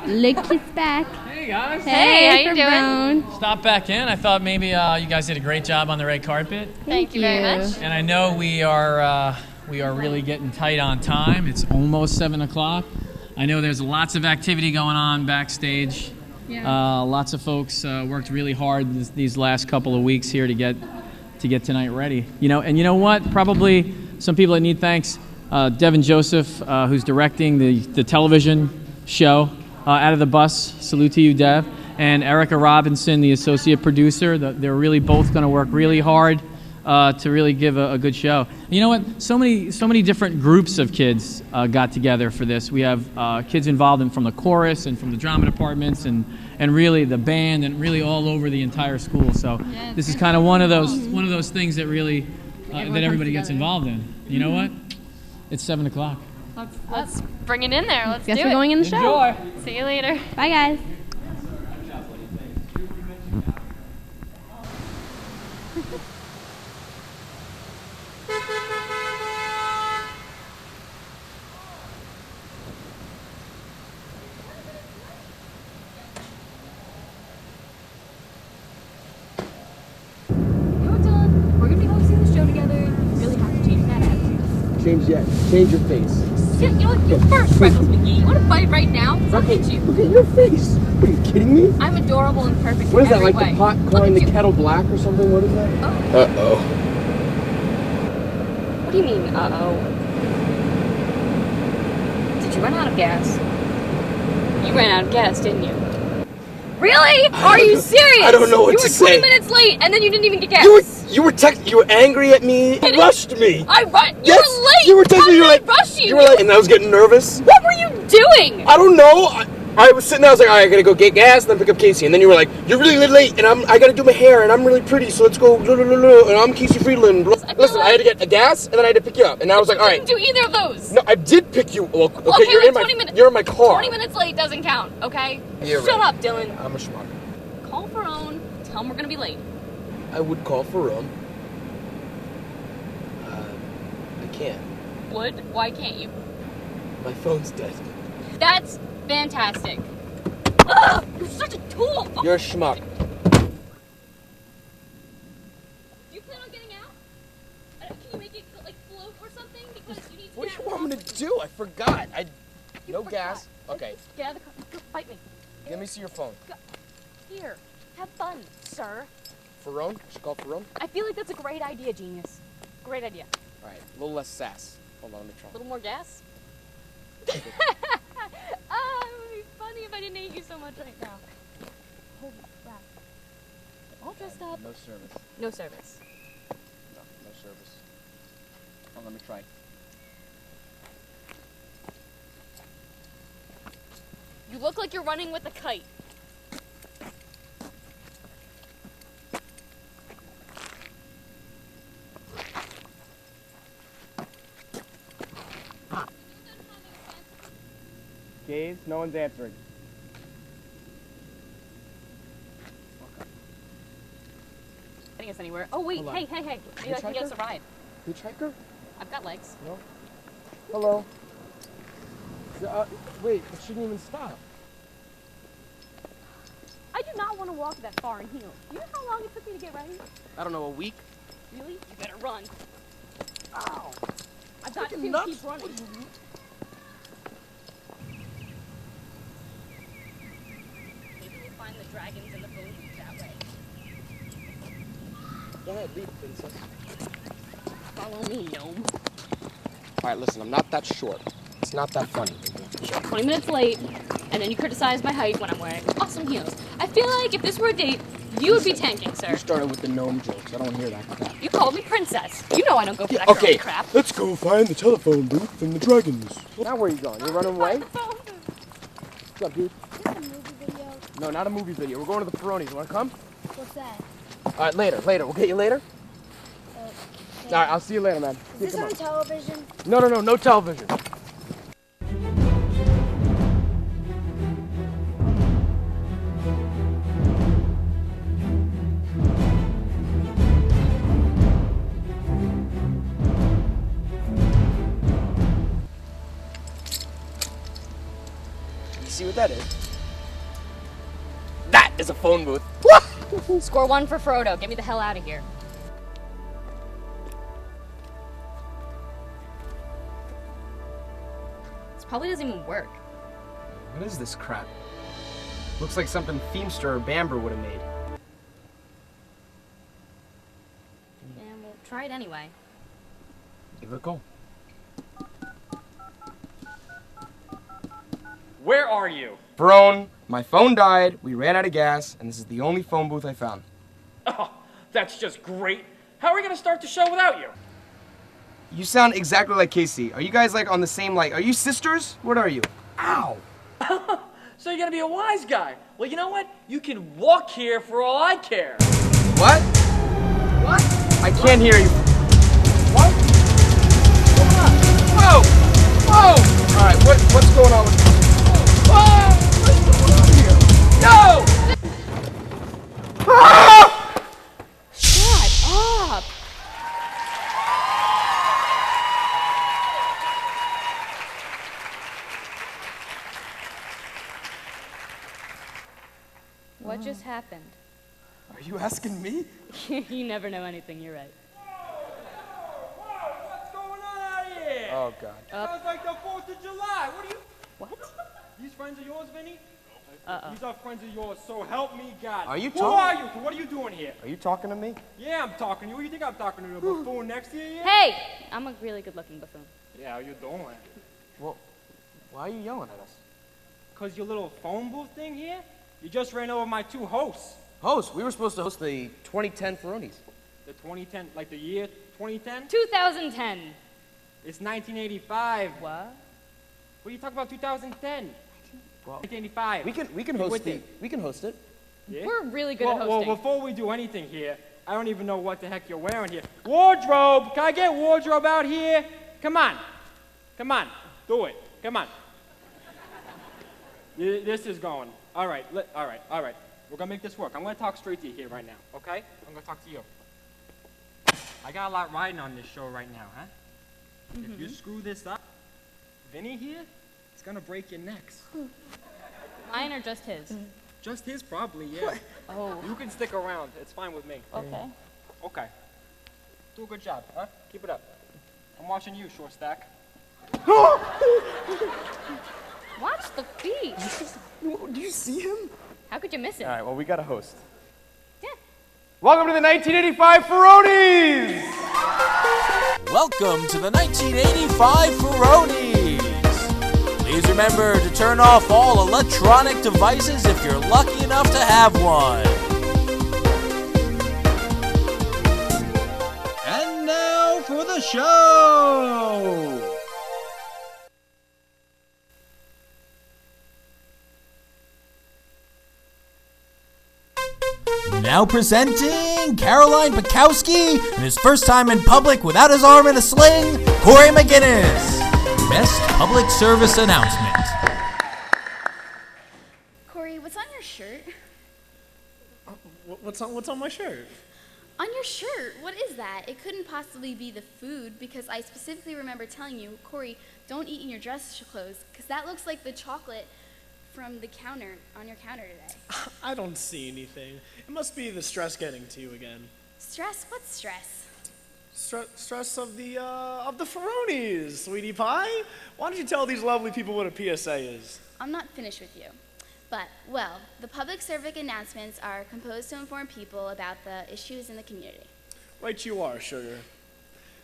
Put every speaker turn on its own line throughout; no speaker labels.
Look who's back.
Hey guys.
Hey,
how you doing?
Stop back in. I thought maybe you guys did a great job on the red carpet.
Thank you very much.
And I know we are really getting tight on time. It's almost 7 o'clock. I know there's lots of activity going on backstage.
Yeah.
Lots of folks worked really hard these last couple of weeks here to get tonight ready. You know what? Probably some people that need thanks. Devin Joseph, who's directing the television show, Out of the Bus. Salute to you, Dev. And Erica Robinson, the associate producer. They're really both going to work really hard to really give a good show. And you know what? So many different groups of kids got together for this. We have kids involved from the chorus and from the drama departments and really the band and really all over the entire school. So this is kind of one of those things that really that everybody gets involved in. You know what? It's 7 o'clock.
Let's bring it in there. Let's do it.
Guess we're going in the show.
Enjoy.
See you later.
Bye, guys.
Change your face.
You first, Freckles McGee. You want to fight right now? I'll hit you.
Look at your face. Are you kidding me?
I'm adorable and perfect.
What is that, like
way.
the pot calling the kettle black or something? What is that?
Oh.
Uh-oh.
What do you mean, uh-oh? Did you run out of gas? You ran out of gas, didn't you? Really? Are you serious?
I don't know what to say.
You were 20 minutes late, and then you didn't even get gas.
You were angry at me. You rushed me.
You were late.
You were texting me. You were like,
rush you.
You were like, and I was getting nervous.
What were you doing?
I don't know. I was sitting there. I was like, all right, I gotta go get gas, and then pick up Casey. And then you were like, you're really late, and I gotta do my hair, and I'm really pretty, so let's go. And I'm Casey Friedland. Listen, I had to get a gas, and then I had to pick you up, and I was like, all right.
You didn't do either of those.
No, I did pick you. Well, okay,
Okay,
you're
like
in my
20 minutes.
you're in my car.
20 minutes late doesn't count, okay?
You're
Shut
right.
up, Dylan.
I'm a schmuck.
Call Ferone. Tell him we're gonna be late.
I would call Ferone. I can't.
Would? Why can't you?
My phone's dead.
That's fantastic. Ugh, you're such a tool.
You're a schmuck.
Do you plan on getting out? Can you make it like float or something? Because you need to.
What do you want me to do? I forgot. No
forgot.
gas. Okay.
Get out of the car. Go, fight me.
Let me see your phone.
Here. Have fun, sir.
Ferone? Should call Ferone?
I feel like that's a great idea, genius. Great idea.
All right. A little less sass. Hold on. Let me try.
A little more gas? It would be funny if I didn't hate you so much right now. Holy crap. All dressed up.
No service.
No service.
No service. Oh, let me try.
You look like you're running with a kite.
Gaze, no one's answering.
Getting us anywhere. Oh wait, hey. Maybe I can get us a ride.
Hitchhiker?
I've got legs.
No. Hello. Wait, it shouldn't even stop.
I do not want to walk that far in heels. You know how long it took me to get ready?
I don't know, a week?
Really? You better run.
Ow.
I've got to keep running. Maybe we'll find the dragons in the phone booth that way.
Go ahead, leave, princess.
Follow me, gnome.
All right, listen, I'm not that short. It's not that funny.
You're 20 minutes late, and then you criticize my height when I'm wearing awesome heels. I feel like if this were a date, you would be tanking, sir.
You started with the gnome jokes. I don't want to hear that crap.
You called me princess. You know I don't go for that
Okay,
girly crap.
let's go find the telephone booth and the dragons. Now where are you going? You're running away? What's up, dude?
Is this a movie video?
No, not a movie video. We're going to the Feronies. You want to come?
What's that?
All right, later. We'll get you later.
Okay.
All right, I'll see you later, man.
Is this
Come
on television?
No television. See what that is? is a phone booth.
Score 1 for Frodo. Get me the hell out of here. This probably doesn't even work.
What is this crap? Looks like something Feemster or Bamber would have made.
Yeah, we'll try it anyway.
Give it a go.
Where are you?
Ferone, my phone died, we ran out of gas, and this is the only phone booth I found.
Oh, that's just great. How are we gonna start the show without you?
You sound exactly like Casey. Are you guys like on the same are you sisters? What are you? Ow!
So you're gonna be a wise guy. Well, you know what? You can walk here for all I care.
What? What? I can't hear you. What? Whoa! Whoa! Alright, what's going on with this? Whoa! What's going on here? No! Ah!
Shut up! What just happened?
Are you asking me?
You never know anything, you're right.
What's going on out here?
Oh god.
Sounds like the 4th of July. What are you?
What?
These friends of yours, Vinny?
Uh-oh.
These are friends of yours, so help me God.
Are you
Who
talking-
are you? What are you doing here?
Are you talking to me?
Yeah, I'm talking to you. Who you think I'm talking to? The buffoon next to you? Yeah?
Hey! I'm a really good-looking buffoon.
Yeah, how you doing?
Well, why are you yelling at us?
Cause your little phone booth thing here, you just ran over my 2 hosts.
Host, we were supposed to host the 2010 Feronies.
The 2010, like the year 2010?
2010.
It's 1985.
What?
What are you talking about 2010?
Well,
1985.
we can host
with
the
it.
we can host it.
Yeah?
We're really good
well,
at hosting.
Well, before we do anything here, I don't even know what the heck you're wearing here. Wardrobe! Can I get wardrobe out here? Come on. Come on. Do it. Come on. This is going. All right. All right. We're going to make this work. I'm going to talk straight to you here right now, okay? I'm going to talk to you. I got a lot riding on this show right now, huh? If you screw this up, Vinny here, it's going to break your necks.
Mine or just his?
Just his, probably, yeah.
Oh,
You can stick around. It's fine with me.
okay.
Okay. Do a good job, huh? Keep it up. I'm watching you, short stack.
Watch the feet.
Do you see him?
How could you miss it?
All right, well, we got a host.
Yeah.
Welcome to the 1985 Feronies!
Welcome to the 1985 Feronies! Please remember to turn off all electronic devices if you're lucky enough to have one. And now for the show! Now presenting Caroline Bukowski and his first time in public without his arm in a sling, Corey McGinnis. Best public service announcement.
Corey, what's on your shirt?
What's on my shirt?
On your shirt, what is that? It couldn't possibly be the food because I specifically remember telling you, Corey, don't eat in your dress clothes because that looks like the chocolate from the counter, on your counter today.
I don't see anything. It must be the stress getting to you again.
Stress? What stress?
Stress of the Feronies, sweetie pie. Why don't you tell these lovely people what a PSA is?
I'm not finished with you. But, well, the public service announcements are composed to inform people about the issues in the community.
Right you are, sugar.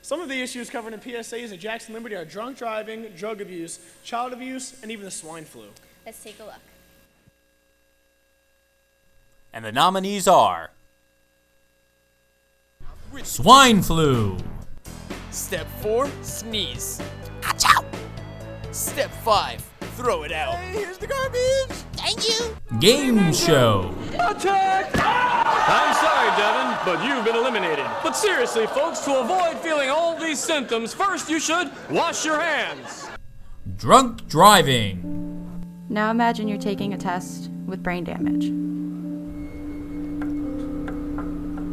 Some of the issues covered in PSAs at Jackson Liberty are drunk driving, drug abuse, child abuse, and even the swine flu.
Let's take a look.
And the nominees are swine flu,
Step 4, sneeze. Achoo! Step 5, throw it out. Hey, here's the garbage. Thank you.
game show,
I'm sorry, Devin, but you've been eliminated. But seriously, folks, to avoid feeling all these symptoms, first you should wash your hands.
drunk driving,
Now imagine you're taking a test with brain damage.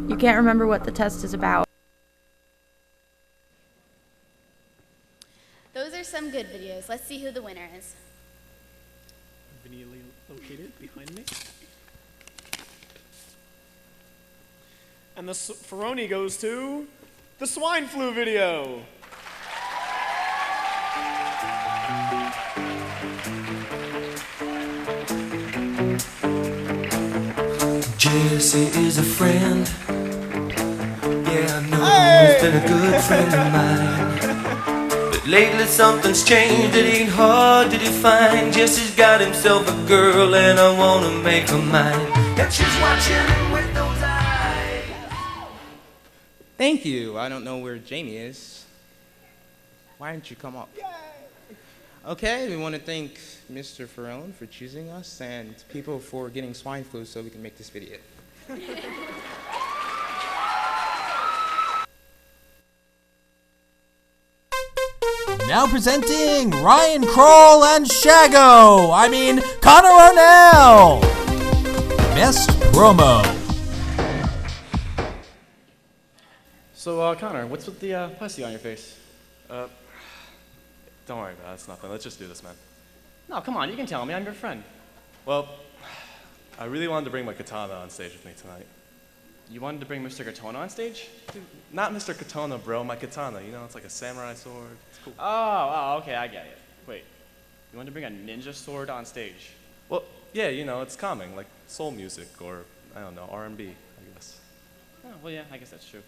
You can't remember what the test is about.
Those are some good videos. Let's see who the winner is.
Conveniently located behind me. And the Feroni goes to the swine flu video.
Jesse is a friend. Yeah, I know he's been a good friend of mine. But lately something's changed, it ain't hard to define. Jesse's got himself a girl and I wanna make her mine. And she's watching him with those eyes.
Thank you. I don't know where Jamie is. Why didn't you come up? Okay, we want to thank Mr. Ferone for choosing us and people for getting swine flu so we can make this video.
Now presenting Ryan Kroll and Connor Arnell. Best promo.
So, Connor, what's with the pussy on your face?
Don't worry about it, it's nothing. Let's just do this, man.
No, come on, you can tell me, I'm your friend.
Well, I really wanted to bring my katana on stage with me tonight.
You wanted to bring Mr. Katana on stage?
Dude, not Mr. Katana, bro, my katana. You know, it's like a samurai sword. It's cool.
Oh, okay, I get it. Wait, you wanted to bring a ninja sword on stage?
Well, yeah, you know, it's calming, like soul music or, I don't know, R&B, I guess.
Oh, well, yeah, I guess that's true.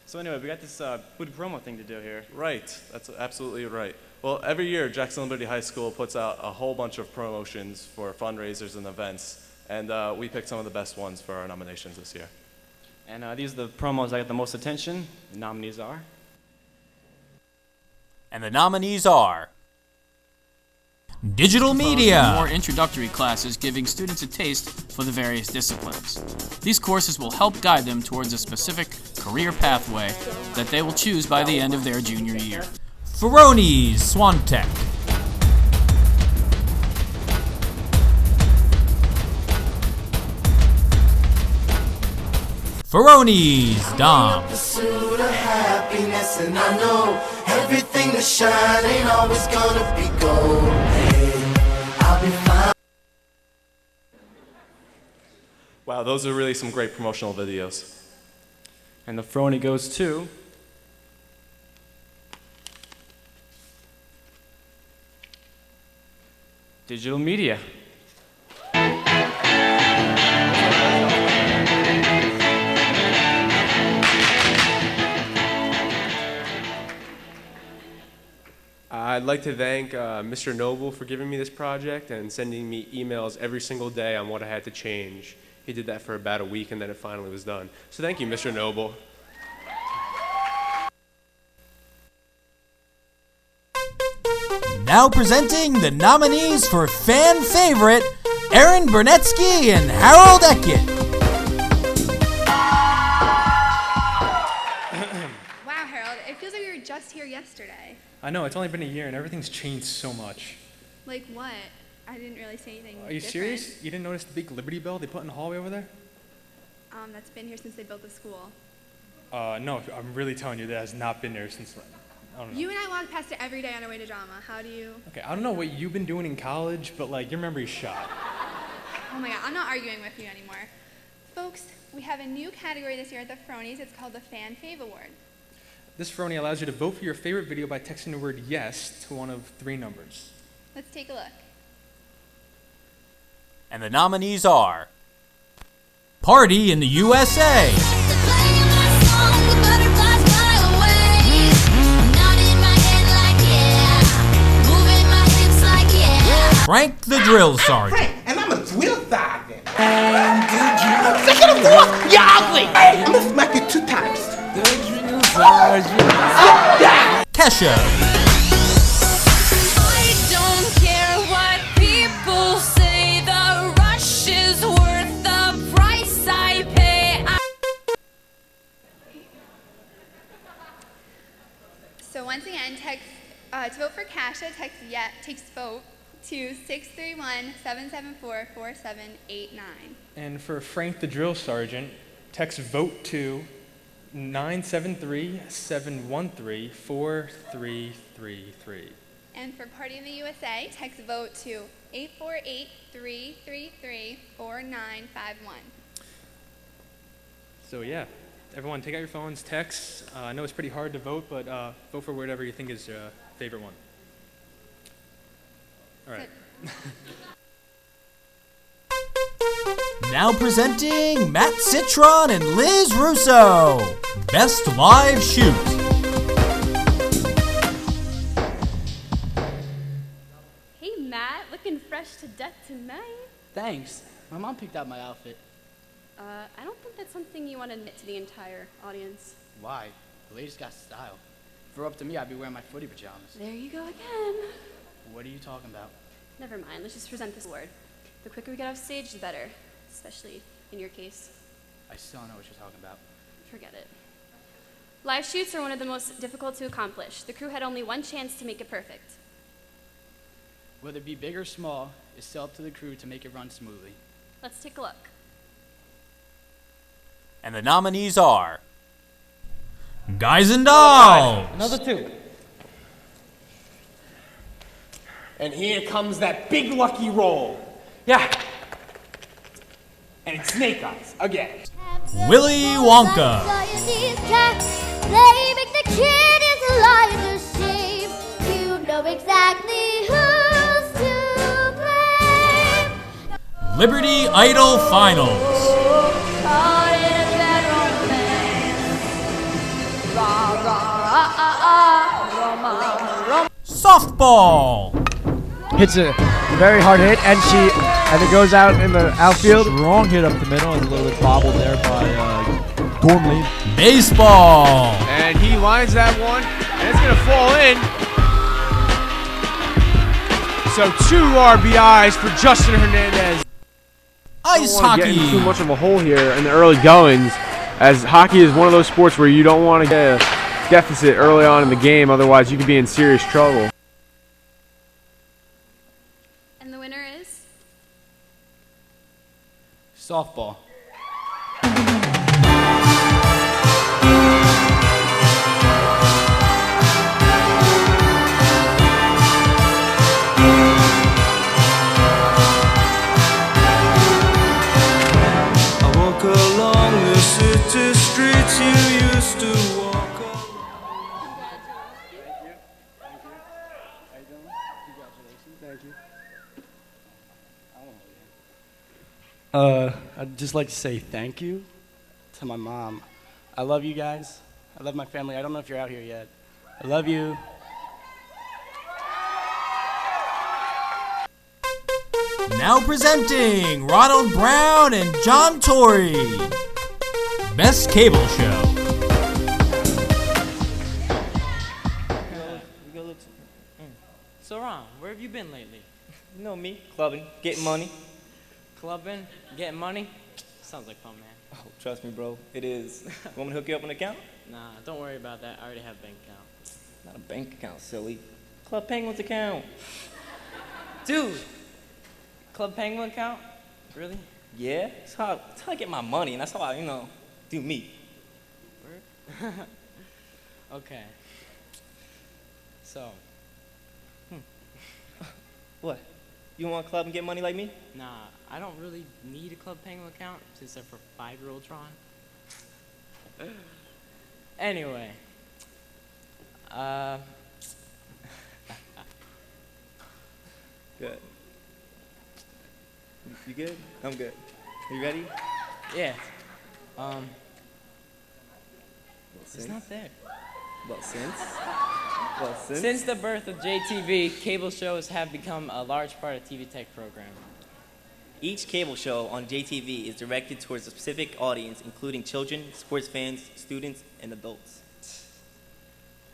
So anyway, we got this food promo thing to do here.
Right, that's absolutely right. Well, every year, Jackson Liberty High School puts out a whole bunch of promotions for fundraisers and events, and we picked some of the best ones for our nominations this year.
And these are the promos that get the most attention. The nominees are...
And the nominees are... Digital Media.
More introductory classes giving students a taste for the various disciplines. These courses will help guide them towards a specific career pathway that they will choose by the end of their junior year.
Feronies, Swan Tech. Feronies, Dom.
Pursuit of happiness, and I know everything that shine ain't always gonna be gold. Hey, I'll be fine.
Wow, those are really some great promotional videos.
And the Feroni goes to... Digital Media.
I'd like to thank Mr. Noble for giving me this project and sending me emails every single day on what I had to change. He did that for about a week and then it finally was done. So thank you, Mr. Noble.
Now presenting the nominees for fan favorite, Aaron Burnetsky and Harold Eckett.
Wow, Harold, it feels like we were just here yesterday.
I know, it's only been a year and everything's changed so much.
Like what? I didn't really say anything
Are you
different.
serious? You didn't notice the big Liberty Bell they put in the hallway over there?
That's been here since they built the school.
No, I'm really telling you that has not been there since, I don't know.
You and I walk past it every day on our way to drama. How do you...
Okay, I don't know what you've been doing in college, but like, your memory's shot.
Oh my god, I'm not arguing with you anymore. Folks, we have a new category this year at the Feronies. It's called the Fan Fave Award.
This Feroni allows you to vote for your favorite video by texting the word yes to one of 3 numbers.
Let's take a look.
And the nominees are... Party in the USA. Frank the Drill Sergeant.
And I'm a drill sergeant. And did you... Second of all, you're ugly. Hey, I'm gonna smack you 2 times. The drill sergeant.
Kesha.
I don't care what people say. The rush is worth the price I pay.
So once again, text to vote for Kasha, text vote to 631-774-4789.
And for Frank the Drill Sergeant, text vote to 973-713-4333.
And for Party in the USA, text vote to 848-333-4951.
So yeah, everyone take out your phones, text. I know it's pretty hard to vote, but vote for whatever you think is your favorite one. All right.
Now presenting Matt Citron and Liz Russo. Best Live Shoot.
Hey, Matt, looking fresh to death tonight.
Thanks. My mom picked out my outfit.
I don't think that's something you want to admit to the entire audience.
Why? The lady's got style. If it were up to me, I'd be wearing my footy pajamas.
There you go again.
What are you talking about?
Never mind, let's just present this award. The quicker we get off stage, the better. Especially in your case.
I still don't know what you're talking about.
Forget it. Live shoots are one of the most difficult to accomplish. The crew had only one chance to make it perfect.
Whether it be big or small, it's still up to the crew to make it run smoothly.
Let's take a look.
And the nominees are Guys and Dolls.
Another 2. And here comes that big lucky roll. Yeah. And it's Snake Eyes again.
Willy Wonka.
They make the kid is alive to shame. You know exactly who's to blame.
Liberty Idol Finals.
Caught in a bad romance. Rah, rah,
Softball.
Hits a very hard hit, and it goes out in the outfield.
Strong hit up the middle, and a little bit bobbled there by Gormley.
Baseball.
And he lines that one, and it's going to fall in. So 2 RBIs for Justin Hernandez.
Ice
don't want to
hockey.
get in too much of a hole here in the early goings, as hockey is one of those sports where you don't want to get a deficit early on in the game, otherwise you could be in serious trouble.
And the winner is?
Softball.
I walk along the city streets you used to walk along.
I'd just like to say thank you to my mom. I love you guys. I love my family. I don't know if you're out here yet. I love you.
Now presenting Ronald Brown and John Torrey. Best Cable Show.
So Ron, where have you been lately?
You know me, clubbing, getting money.
Clubbing, getting money? Sounds like fun, man.
Oh, trust me, bro, it is. Want me to hook you up an account?
Nah, don't worry about that. I already have a bank account.
Not a bank account, silly. Club Penguin's account.
Dude, Club Penguin account? Really?
Yeah, that's how I get my money, and that's how I, do me.
Word? Okay. So.
What? You want to club and get money like me?
Nah, I don't really need a Club Penguin account, except for 5-year-old Tron. Anyway.
Good. You good? I'm good. You ready?
Yeah.
It's
not there.
Well, since?
Since the birth of JTV, cable shows have become a large part of TV Tech program.
Each cable show on JTV is directed towards a specific audience, including children, sports fans, students, and adults.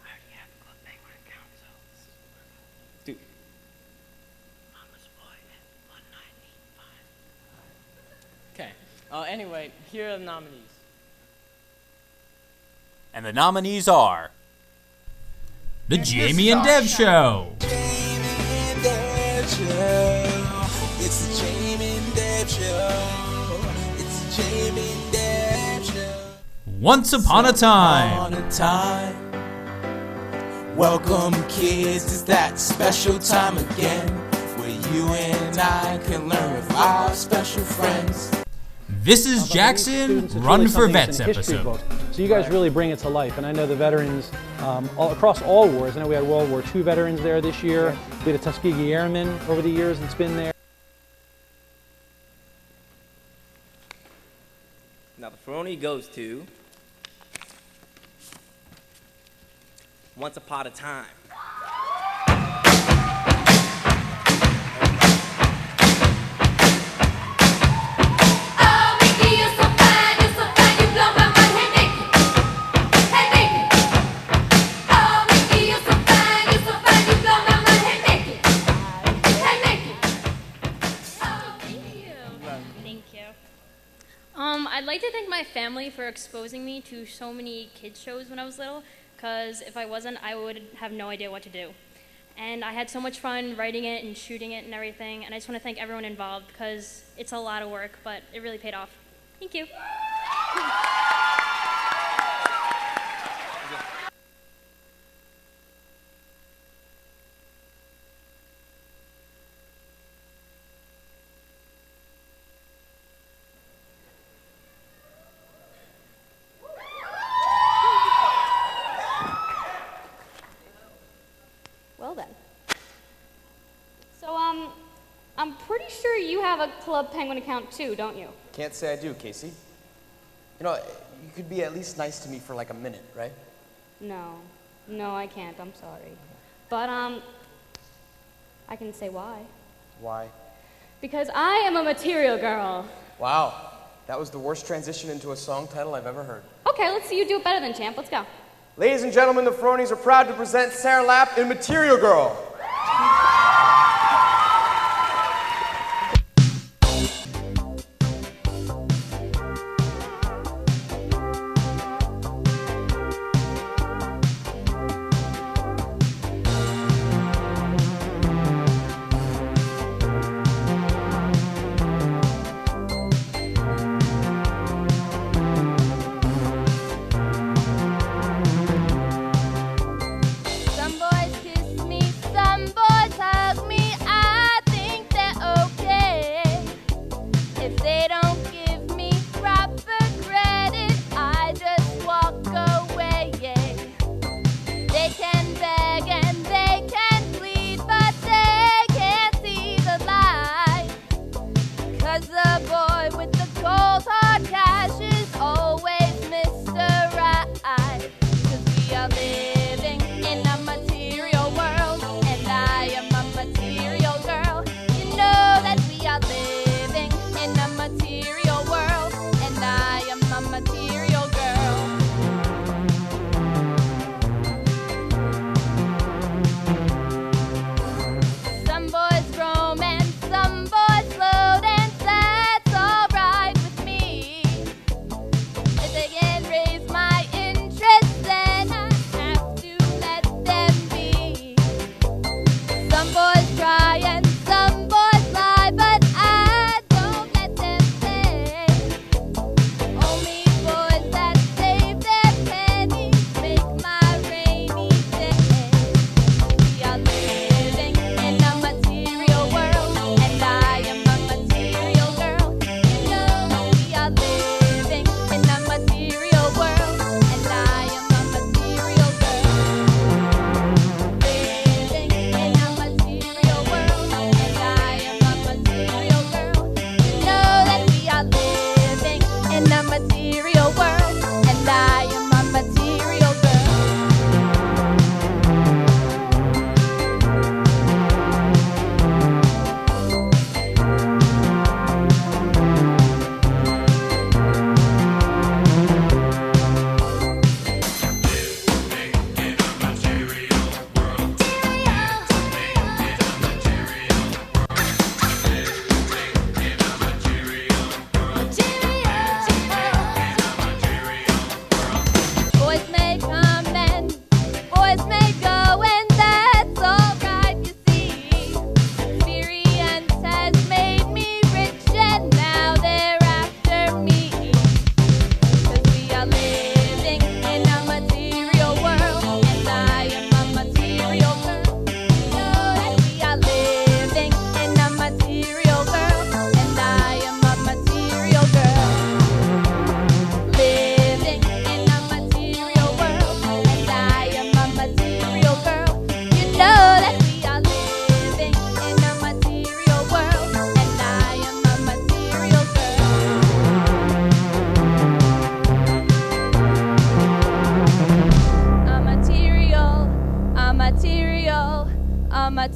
I already have a Club Penguin account, so...
Dude.
Mama's boy at 1985. Okay. Anyway, here are the nominees.
And the nominees are The Jamie and Dev Show.
Jamie and Dev Show. It's the Jamie and Dev Show. It's the Jamie and Dev Show.
Once Upon a Time.
On a time. Welcome, kids. It's that special time again, where you and I can learn with our special friends.
This is Jackson Run for Vets episode.
Book. So you guys really bring it to life. And I know the veterans across all wars. I know we had World War II veterans there this year. We had a Tuskegee Airman over the years that's been there.
Now the Feroni goes to Once Upon a Time.
I'd like to thank my family for exposing me to so many kids shows when I was little, because if I wasn't, I would have no idea what to do. And I had so much fun writing it and shooting it and everything, and I just want to thank everyone involved because it's a lot of work, but it really paid off. Thank you.
Well then. So, I'm pretty sure you have a Club Penguin account too, don't you?
Can't say I do, Casey. You know, you could be at least nice to me for like a minute, right?
No, I can't, I'm sorry. But, I can say why.
Why?
Because I am a material girl.
Wow, that was the worst transition into a song title I've ever heard.
Okay, let's see you do it better than Champ, let's go.
Ladies and gentlemen, the Feronies are proud to present Sarah Lapp in Material Girl.
Some boys kiss me, some boys hug me. I think they're okay. If they don't give me proper credit, I just walk away. They can beg and they can plead, but they can't see the light. 'Cause the boy with the cold hard cash is always Mr. Right. 'Cause we are living in a material world, and I am a material girl. You know that we are living in a material world, and I am a material girl. Some boys roam and some boys float, and that's all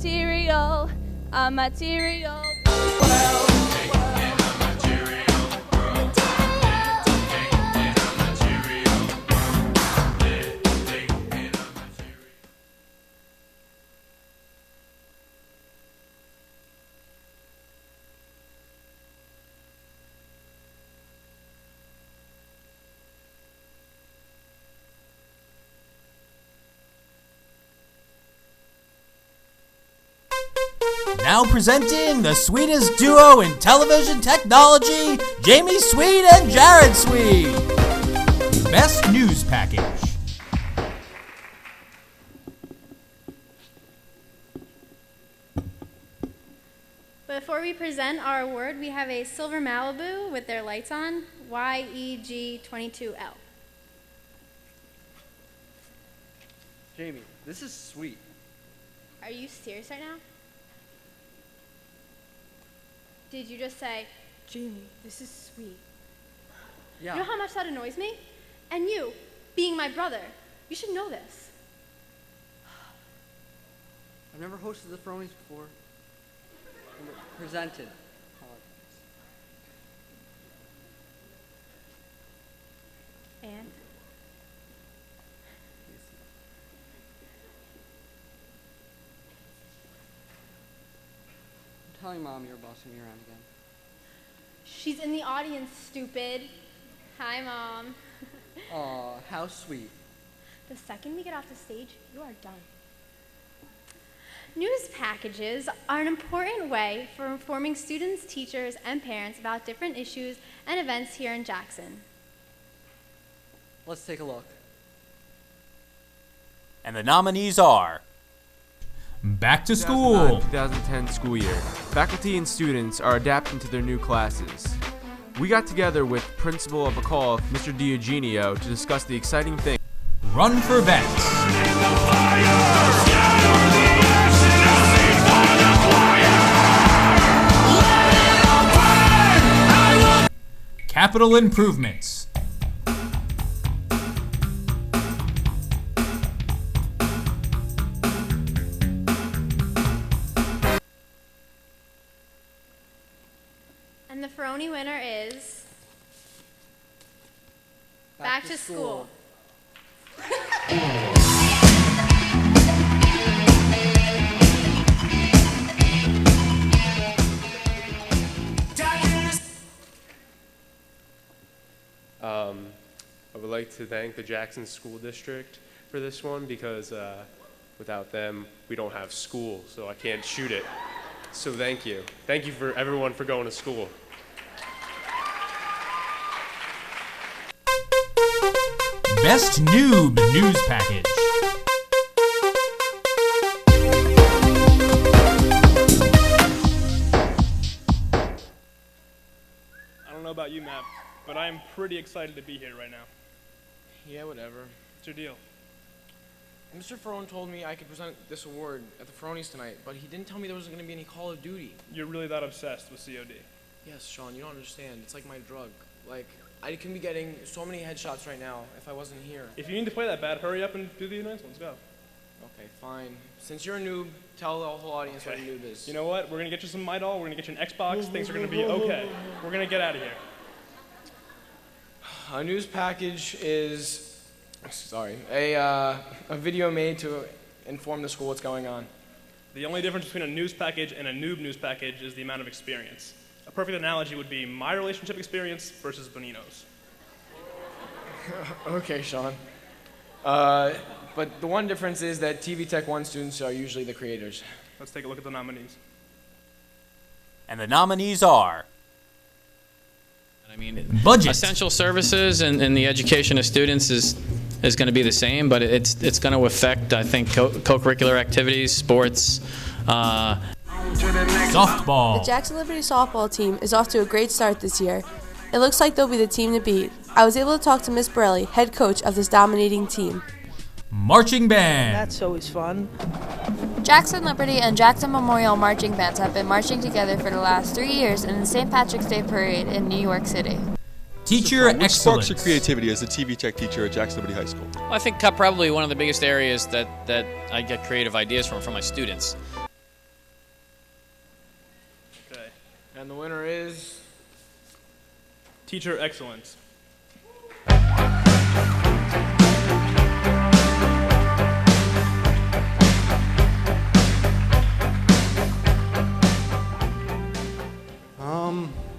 material. I'm material.
Now presenting the sweetest duo in television technology, Jamie Sweet and Jared Sweet. Best News Package.
Before we present our award, we have a silver Malibu with their lights on, YEG22L.
Jamie, this is sweet.
Are you serious right now? Did you just say, Jamie, this is sweet?
Yeah.
You know how much that annoys me? And you, being my brother, you should know this.
I've never hosted the Feronies before. Never presented.
And?
I'm telling Mom you're bossing me around again.
She's in the audience, stupid. Hi, Mom.
Aw, how sweet.
The second we get off the stage, you are done. News packages are an important way for informing students, teachers, and parents about different issues and events here in Jackson.
Let's take a look.
And the nominees are Back to School.
2010 school year. Faculty and students are adapting to their new classes. We got together with Principal of McCall, Mr. Diogenio, to discuss the exciting thing.
Run for Vets. Capital Improvements.
And the Feroni winner is Back to School.
I would like to thank the Jackson School District for this one because without them, we don't have school, so I can't shoot it. So thank you. Thank you for everyone for going to school.
Best Noob News Package.
I don't know about you, Matt, but I am pretty excited to be here right now.
Yeah, whatever.
What's your deal?
Mr. Ferone told me I could present this award at the Feronies tonight, but he didn't tell me there wasn't going to be any Call of Duty.
You're really that obsessed with COD?
Yes, Sean, you don't understand. It's like my drug. Like, I can be getting so many headshots right now if I wasn't here.
If you need to play that bad, hurry up and do the announcements. Go.
Okay, fine. Since you're a noob, tell the whole audience what a noob is.
You know what? We're going to get you some Midol. We're going to get you an Xbox. Things are going to be okay. We're going to get out of here.
A news package is, a video made to inform the school what's going on.
The only difference between a news package and a noob news package is the amount of experience. A perfect analogy would be my relationship experience versus Bonino's.
Okay, Sean. But the one difference is that TV Tech 1 students are usually the creators.
Let's take a look at the nominees.
And the nominees are
I mean,
budget.
Essential services and the education of students is going to be the same, but it's going to affect, I think, co-curricular activities, sports.
Softball.
The Jackson Liberty softball team is off to a great start this year. It looks like they'll be the team to beat. I was able to talk to Miss Borelli, head coach of this dominating team.
Marching band.
That's always fun.
Jackson Liberty and Jackson Memorial marching bands have been marching together for the last 3 years in the St. Patrick's Day Parade in New York City.
Teacher
What
excellence.
sparks your creativity as a TV Tech teacher at Jackson Liberty High School?
Well, I think probably one of the biggest areas that I get creative ideas from my students.
And the winner is
Teacher Excellence.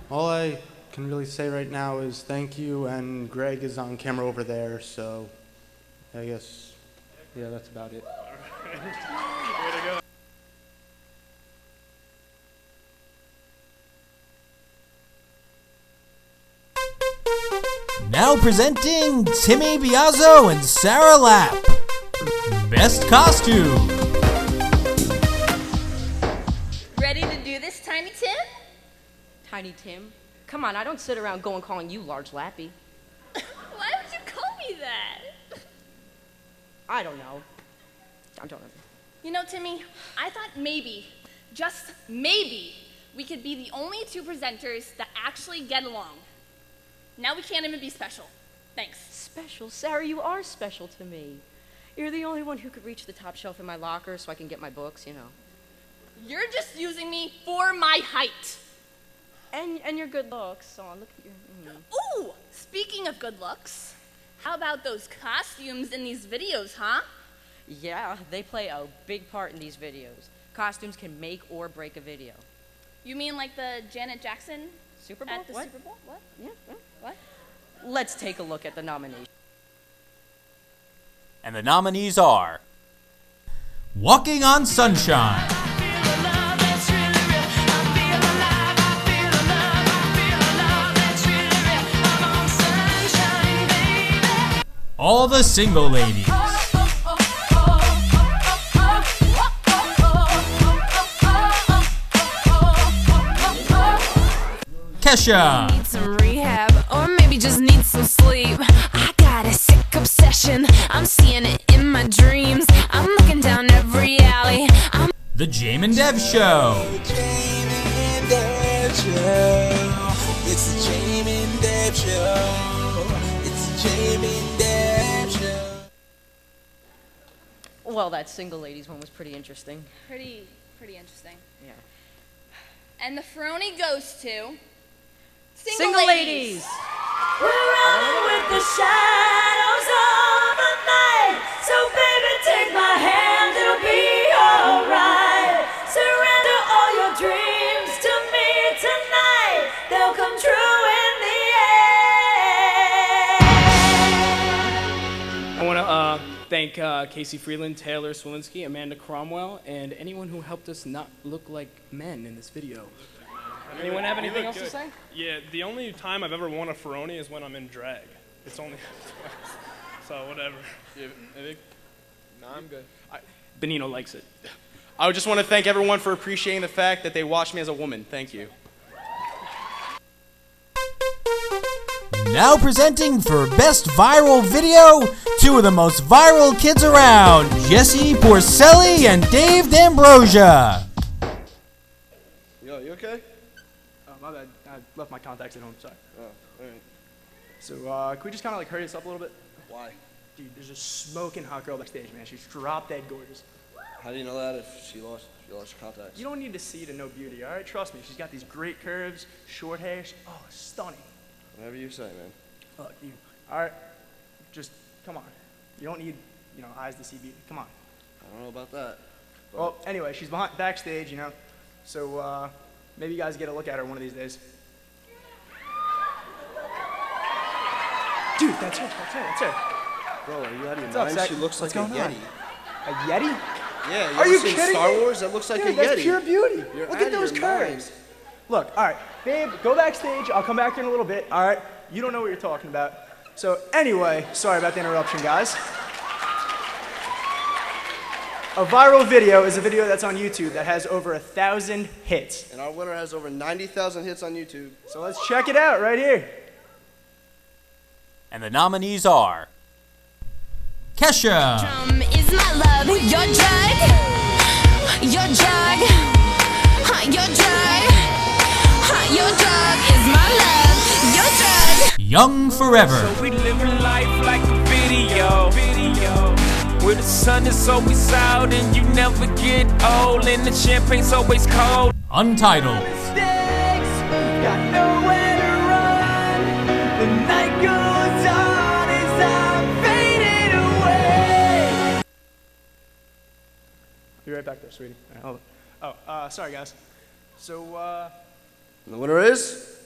All I can really say right now is thank you, and Greg is on camera over there, so I guess, yeah, that's about it.
Way to go.
Now presenting Timmy Biazzo and Sarah Lapp. Best Costume.
Ready to do this, Tiny Tim?
Tiny Tim? Come on, I don't sit around going calling you Large Lappy.
Why would you call me that?
I don't know. I don't know.
You know, Timmy, I thought maybe, just maybe, we could be the only two presenters that actually get along. Now we can't even be special. Thanks.
Special? Sarah, you are special to me. You're the only one who could reach the top shelf in my locker so I can get my books, you know.
You're just using me for my height.
And your good looks. Oh, look at your...
Ooh, speaking of good looks, how about those costumes in these videos, huh?
Yeah, they play a big part in these videos. Costumes can make or break a video.
You mean like the Janet Jackson
Super Bowl?
at the
What?
Super Bowl? What?
Yeah.
What?
Let's take a look at the nominations.
And the nominees are Walking on Sunshine, All the Single Ladies, Kesha,
Need some rehab, or maybe just need some sleep. I got a sick obsession, I'm seeing it in my dreams. I'm looking down every alley.
The Jame and Dev Show,
It's the Jame and Dev Show. It's the Jame and Dev Show.
Well, that Single Ladies one was pretty interesting.
Pretty interesting.
Yeah.
And the Feroni goes to
Single Ladies.
We're running with the shadows of the night. So baby, take my hand, it'll be alright. Surrender all your dreams to me tonight. They'll come true in the end.
I want to thank Casey Freeland, Taylor Swilinski, Amanda Cromwell, and anyone who helped us not look like men in this video. Anyone have anything else to say?
Yeah, the only time I've ever worn a Feroni is when I'm in drag. It's only twice. So whatever.
Yeah, no, I'm good.
Benino likes it.
I just want to thank everyone for appreciating the fact that they watched me as a woman. Thank you.
Now presenting for Best Viral Video, two of the most viral kids around, Jesse Porcelli and Dave D'Ambrosia.
Yo, you okay?
Oh, my bad. I left my contacts at home, sorry.
Oh, all right.
So, can we just kind of like hurry this up a little bit?
Why?
Dude, there's a smoking hot girl backstage, man. She's drop dead gorgeous.
How do you know that if she lost your contacts?
You don't need to see to know beauty, all right? Trust me. She's got these great curves, short hair. Oh, stunning.
Whatever you say, man.
Look, you. All right, just come on. You don't need, eyes to see beauty. Come on.
I don't know about that. but-
Well, anyway, she's backstage, So maybe you guys get a look at her one of these days. Dude, that's her.
Bro, are you out of your
What's up,
mind?
Zach?
She looks like
What's
a
going on?
Yeti.
A Yeti?
Yeah,
Are you
seen
kidding
Star
me?
Wars? That looks like
Dude,
a
that's
Yeti.
pure beauty.
You're
Look
out
at
of
those
your
curves.
mind.
Look, all right, babe, go backstage. I'll come back here in a little bit, all right? You don't know what you're talking about. So anyway, sorry about the interruption, guys. A viral video is a video that's on YouTube that has over 1,000 hits.
And our winner has over 90,000 hits on YouTube.
So let's check it out right here.
And the nominees are Kesha,
Is my love your drug? Your drug? Your drug? Your drug is my love. Your drug.
Young Forever,
So we living life like a video. Where the sun is always out and you never get old, and the champagne's always cold.
Untitled,
Mistakes
right back there, sweetie. All right, hold on. Sorry, guys. So,
And the winner is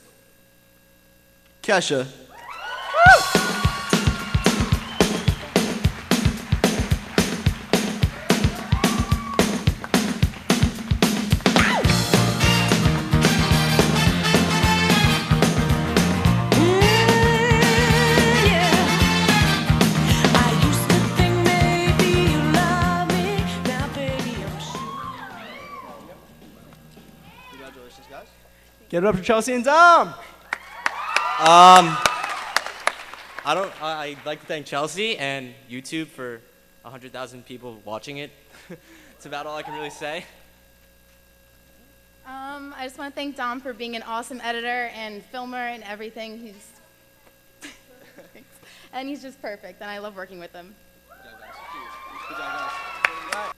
Kesha.
Congratulations, guys. Give it up for Chelsea and Dom.
I'd like to thank Chelsea and YouTube for 100,000 people watching it. It's about all I can really say.
I just want to thank Dom for being an awesome editor and filmer and everything. And he's just perfect, and I love working with him.
Good job, guys.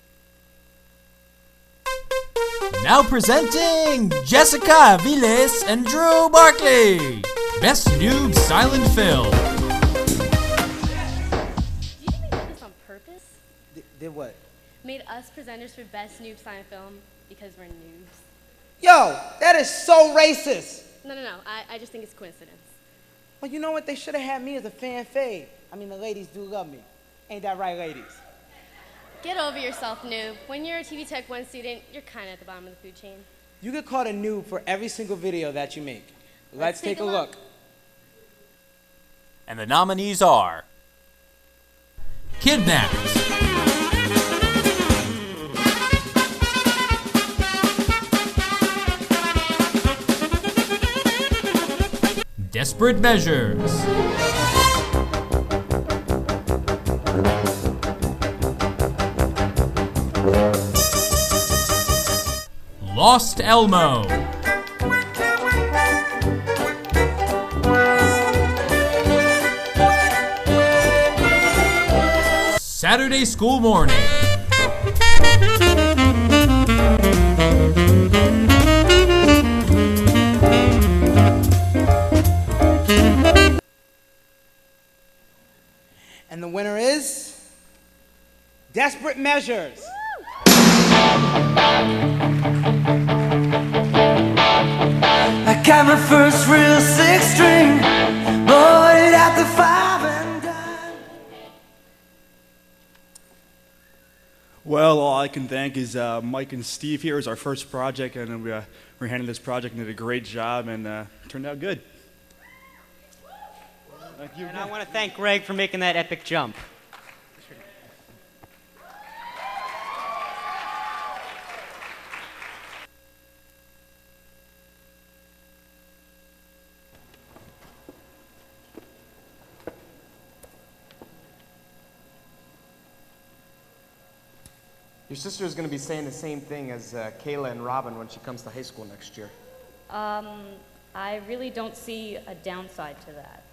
Now presenting Jessica Viles and Drew Barkley. Best Noob Silent Film.
Do you think they did this on purpose?
Did what?
Made us presenters for Best Noob Silent Film because we're noobs?
Yo, that is so racist.
No. I just think it's coincidence.
Well, you know what? They should have had me as a fan fave. I mean, the ladies do love me. Ain't that right, ladies?
Get over yourself, noob. When you're a TV Tech 1 student, you're kind of at the bottom of the food chain.
You get called a noob for every single video that you make. Let's take a look.
And the nominees are Kidnapped, Desperate Measures, Lost Elmo, Saturday School Morning,
And the winner is Desperate Measures.
I got my first real six string, bought it at the 5 and dime.
Well, all I can thank is Mike and Steve here. It was our first project, and we handled this project and did a great job, and it turned out good. Thank you.
And I want to thank Greg for making that epic jump.
Your sister is going to be saying the same thing as Kayla and Robin when she comes to high school next year.
I really don't see a downside to that.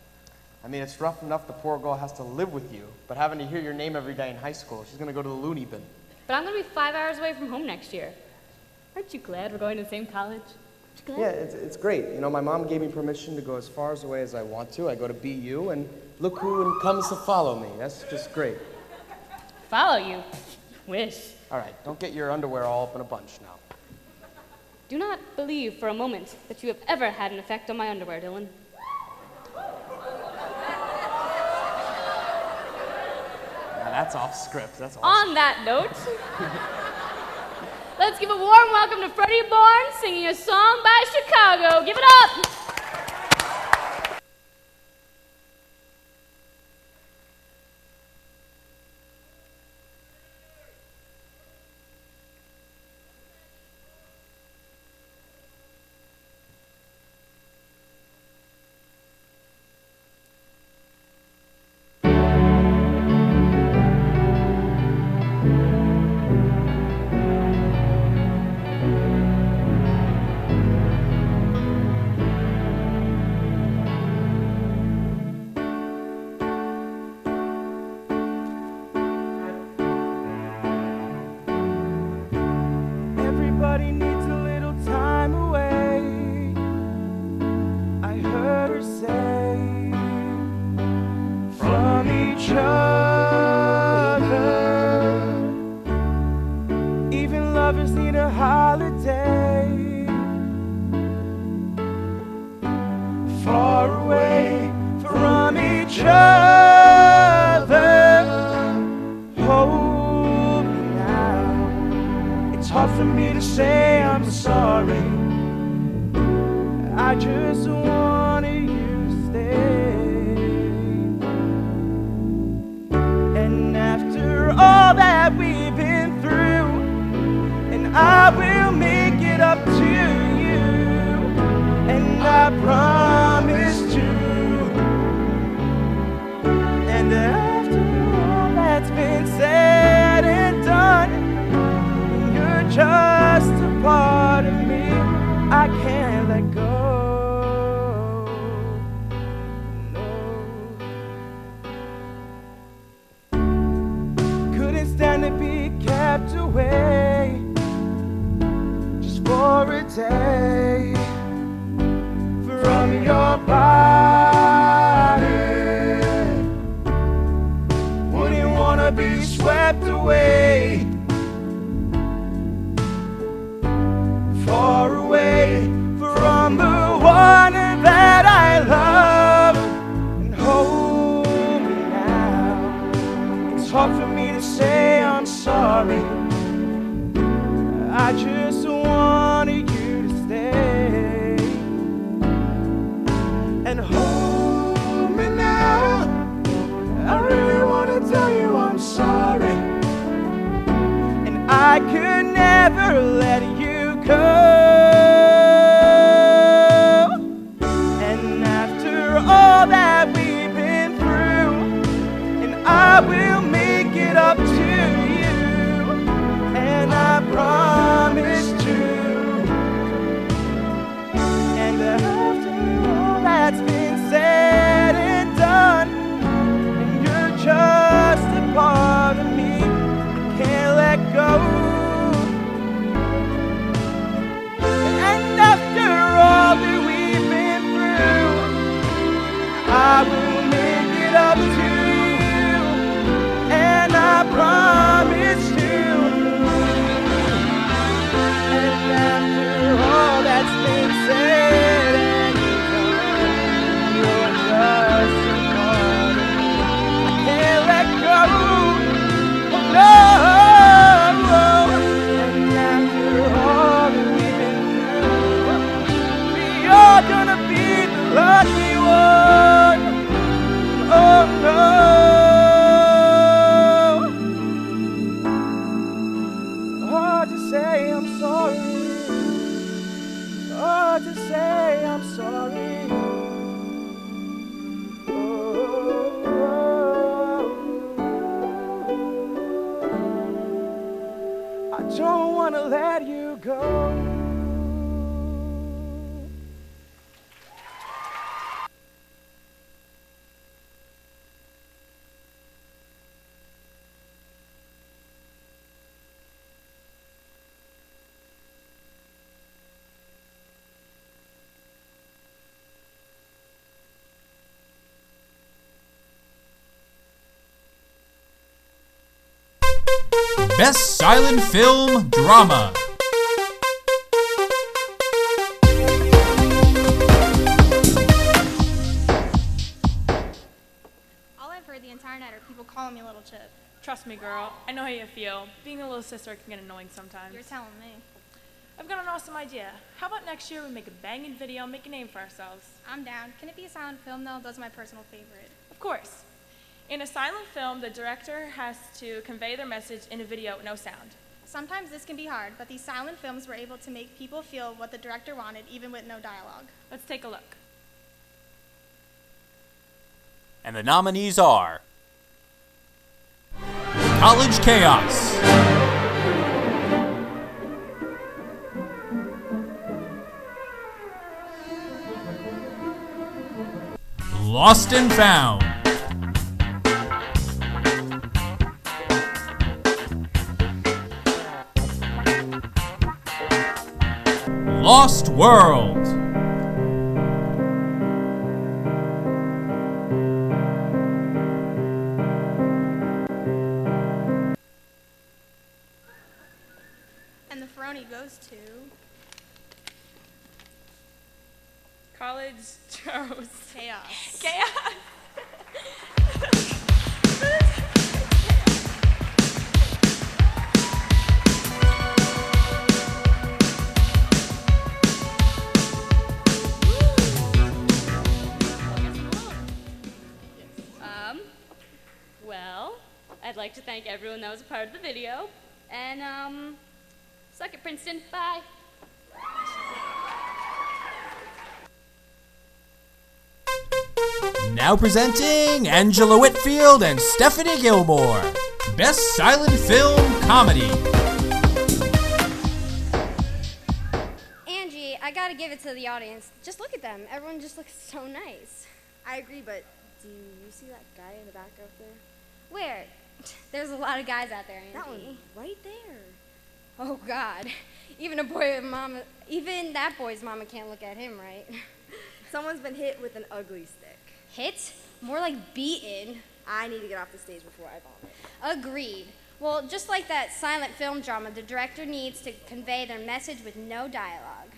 I mean, it's rough enough the poor girl has to live with you, but having to hear your name every day in high school, she's going to go to the loony bin.
But I'm going to be 5 hours away from home next year. Aren't you glad we're going to the same college?
Yeah, it's great. You know, my mom gave me permission to go as far away as I want to. I go to BU, and look who comes to follow me. That's just great.
Follow you? Wish.
All right, don't get your underwear all up in a bunch now.
Do not believe for a moment that you have ever had an effect on my underwear, Dylan.
Now that's off script. That's awesome.
On that note, let's give a warm welcome to Freddie Bourne singing a song by Chicago. Give it up!
say I'm sorry. I just wanted you to stay. And after all that we've been through, and I will make it up to you, and I promise to. And after all that's been said and done, you're just a part of me I can't let go. No. Couldn't stand to be kept away just for a day from your body. Wouldn't wanna be swept away, far away from the one that I love. And hold me now. It's hard for me to say I'm sorry. I just wanted you to stay. And hold me now. I really want to tell you I'm sorry. And I could never let you go. And after all that we've been through, and I will make it up to you, and I promise to. And after all that's been said and done, and you're just a part of me I can't let go. And after all that we've been through, I will make it up to you, and I promise you. And after all that's been said and done, you're just a part of me I can't let go. Oh no. And after all that we've been through, you're gonna be the lucky one. Oh no. Hard to say I'm sorry. Hard to say I'm sorry. I don't want to let you go.
Best Silent Film Drama.
All I've heard the entire night are people calling me Little Chip. Trust me, girl. I know how you feel. Being a little sister can get annoying sometimes.
You're telling me.
I've got an awesome idea. How about next year we make a banging video and make a name for ourselves?
I'm down. Can it be a silent film, though? Those are my personal favorite.
Of course. In a silent film, the director has to convey their message in a video with no sound.
Sometimes this can be hard, but these silent films were able to make people feel what the director wanted, even with no dialogue.
Let's take a look.
And the nominees are College Chaos, Lost and Found, Lost World,
And the Feroni goes to...
College chose
Chaos.
Chaos.
I'd like to thank everyone that was a part of the video. And, suck it, Princeton. Bye.
Now presenting Angela Whitfield and Stephanie Gilmore. Best Silent Film Comedy.
Angie, I gotta give it to the audience. Just look at them. Everyone just looks so nice.
I agree, but do you see that guy in the back up there?
Where? There's a lot of guys out there, Angie.
That one, right there.
Oh, God. Even that boy's mama can't look at him, right?
Someone's been hit with an ugly stick.
Hit? More like beaten.
I need to get off the stage before I vomit.
Agreed. Well, just like that silent film drama, the director needs to convey their message with no dialogue.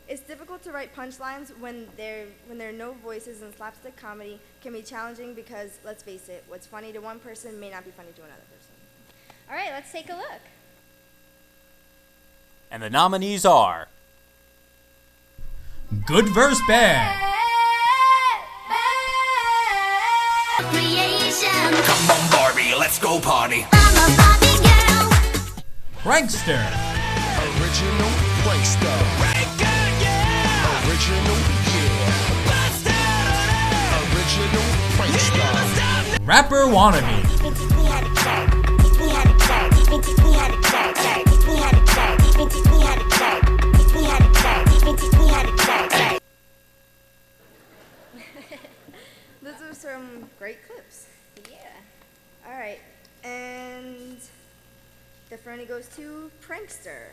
It's difficult to write punchlines when there are no voices, and slapstick comedy can be challenging because, let's face it, what's funny to one person may not be funny to another person.
All right, let's take a look.
And the nominees are Good vs. Bad.
Come on, Barbie, let's go party.
Prankster.
Original prankster. Original, Original prankster.
Rapper wannabe.
Those are some great clips.
Yeah.
All right, and the Fernie goes to Prankster.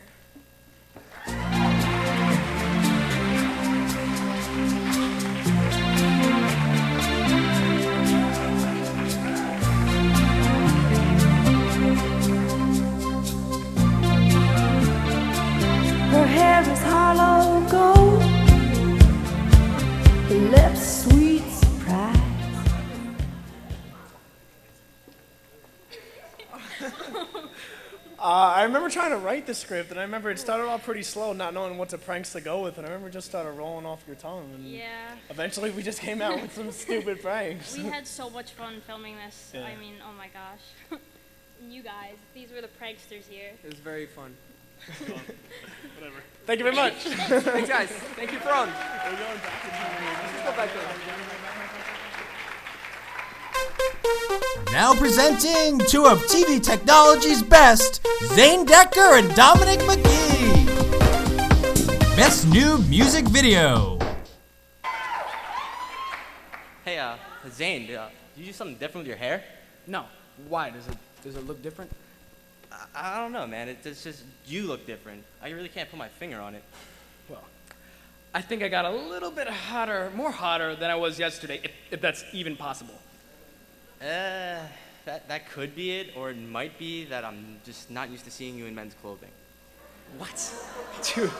Her hair is hollow gold, her lips sweet surprise.
I remember trying to write the script, and I remember it started off pretty slow, not knowing what pranks to go with, and I remember it just started rolling off your tongue. And
Yeah.
eventually, we just came out with some stupid pranks.
We had so much fun filming this.
Yeah.
I mean, oh my gosh. And you guys, these were the pranksters here.
It was very fun.
Whatever. Thank you very much.
Thanks, guys. Thank you, Feron.
Let's go back there.
Now presenting two of TV technology's best, Zane Decker and Dominic McGee. Best New Music Video.
Hey, Zane, do you do something different with your hair?
No. Why? Does it look different?
I don't know, man. It's just you look different. I really can't put my finger on it.
Well, I think I got a little bit hotter, more hotter than I was yesterday, if that's even possible.
That could be it, or it might be that I'm just not used to seeing you in men's clothing.
What? Dude,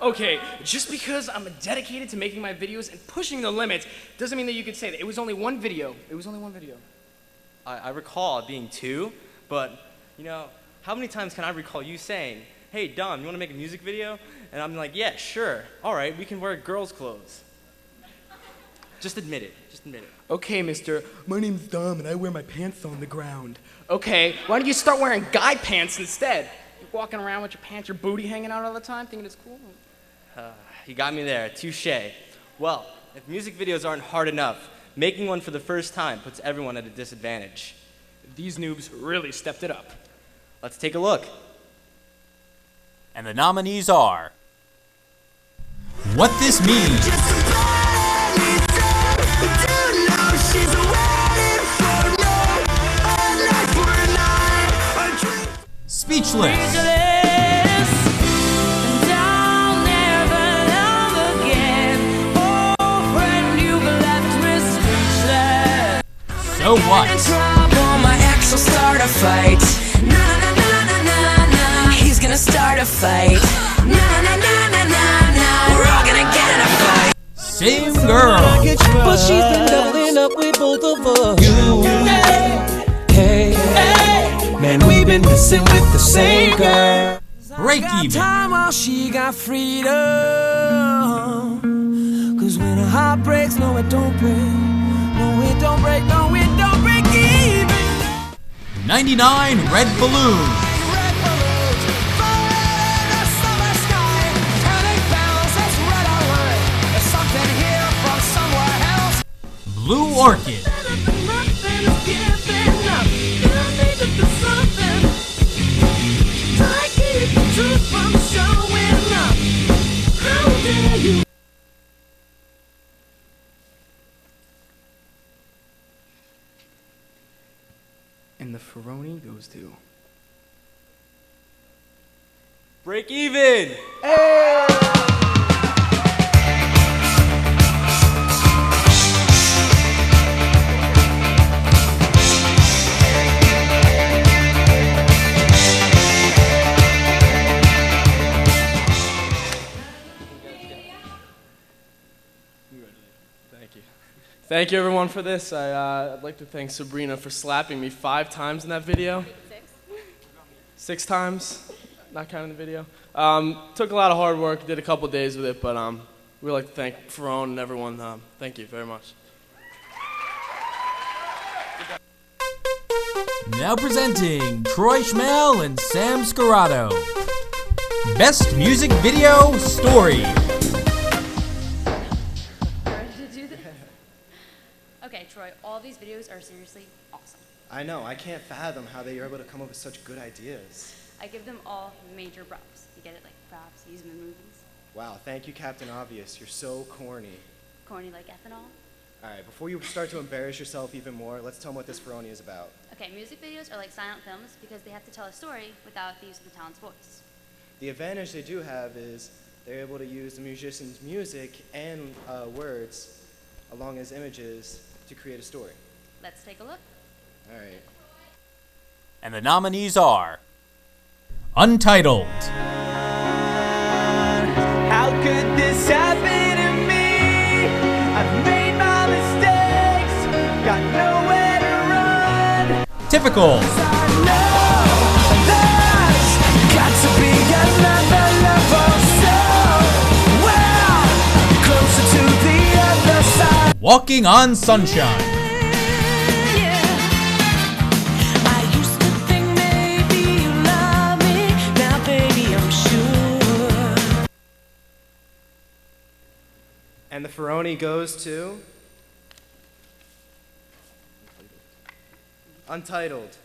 okay, just because I'm dedicated to making my videos and pushing the limits doesn't mean that you could say that. It was only one video. It was only one video.
I recall it being two, but, you know, how many times can I recall you saying, hey, Dom, you want to make a music video? And I'm like, yeah, sure. All right, we can wear girls' clothes. Just admit it. Just admit it.
Okay, mister, my name's Dom and I wear my pants on the ground. Okay, why don't you start wearing guy pants instead? You're walking around with your pants, your booty hanging out all the time, thinking it's cool.
You got me there. Touché. Well, if music videos aren't hard enough, making one for the first time puts everyone at a disadvantage.
These noobs really stepped it up.
Let's take a look.
And the nominees are What This Means. Speechless. So what?
My ex will start a fight. Na na na na na na. He's gonna start a fight. Na na na na na na. We're all gonna get in a fight.
Same girl.
But she's been doubling up with both of us. Hey, man, we've been messing with the same girl.
Break even.
Time while she got freedom. Cause when a heart breaks, no, it don't break. No, it don't break. No, it don't break even.
99 Red Balloons. Blue Orchid.
And the Ferroni goes to...
Break even!
Thank you. Thank you, everyone, for this. I'd like to thank Sabrina for slapping me 5 times in that video. 6 times, not counting the video. Took a lot of hard work, did a couple days with it, but we'd like to thank Ferone and everyone. Thank you very much.
Now presenting Troy Schmel and Sam Scarrato. Best Music Video Story.
Okay, Troy, all these videos are seriously awesome.
I know, I can't fathom how they are able to come up with such good ideas.
I give them all major props. You get it? Like props, use them in movies.
Wow, thank you, Captain Obvious. You're so corny.
Corny like ethanol.
Alright, before you start to embarrass yourself even more, let's tell them what this Feroni is about.
Okay, music videos are like silent films because they have to tell a story without the use of the talent's voice.
The advantage they do have is they're able to use the musician's music and words along as images to create a story.
Let's take a look.
Alright.
And the nominees are Untitled,
How could this happen to me? I've made my mistakes, got nowhere to run.
Typical,
There's got to be another level somewhere closer to the other side.
Walking on Sunshine,
And the Feroni goes to Untitled.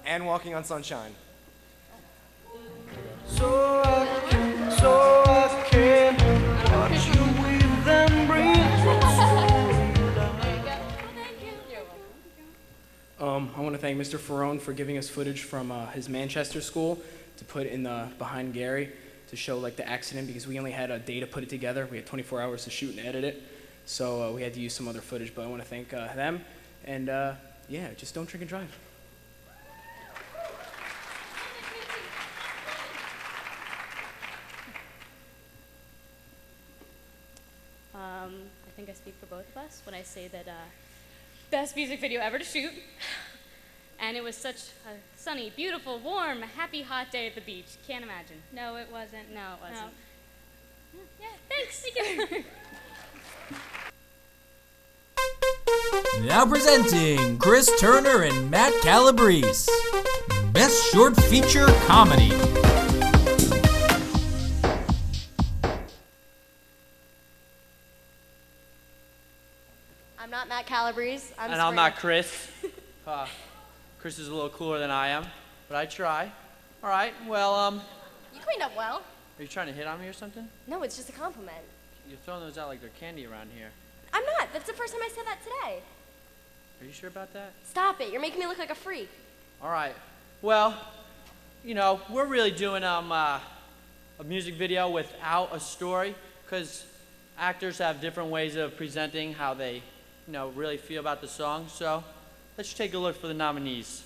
And Walking on Sunshine.
So I can watch you with and breathe.
I want to thank Mr. Ferone for giving us footage from his Manchester school to put in the behind Gary to show like the accident because we only had a day to put it together. We had 24 hours to shoot and edit it, so we had to use some other footage. But I want to thank them, and yeah, just don't drink and drive.
I think I speak for both of us when I say that best music video ever to shoot. And it was such a sunny, beautiful, warm, happy, hot day at the beach. Can't imagine.
No, it wasn't.
No, it wasn't.
No.
Yeah, thanks. Thank you.
now presenting Chris Turner and Matt Calabrese. Best Short Feature Comedy.
I'm not Matt Calabrese.
And I'm not Chris. Chris is a little cooler than I am, but I try. All right, well,
You cleaned up well.
are you trying to hit on me or something?
No, it's just a compliment.
You're throwing those out like they're candy around here.
I'm not. That's the first time I said that today.
Are you sure about that?
Stop it. You're making me look like a freak.
All right. Well, you know, we're really doing a music video without a story because actors have different ways of presenting how they, you know, really feel about the song. So let's take a look for the nominees.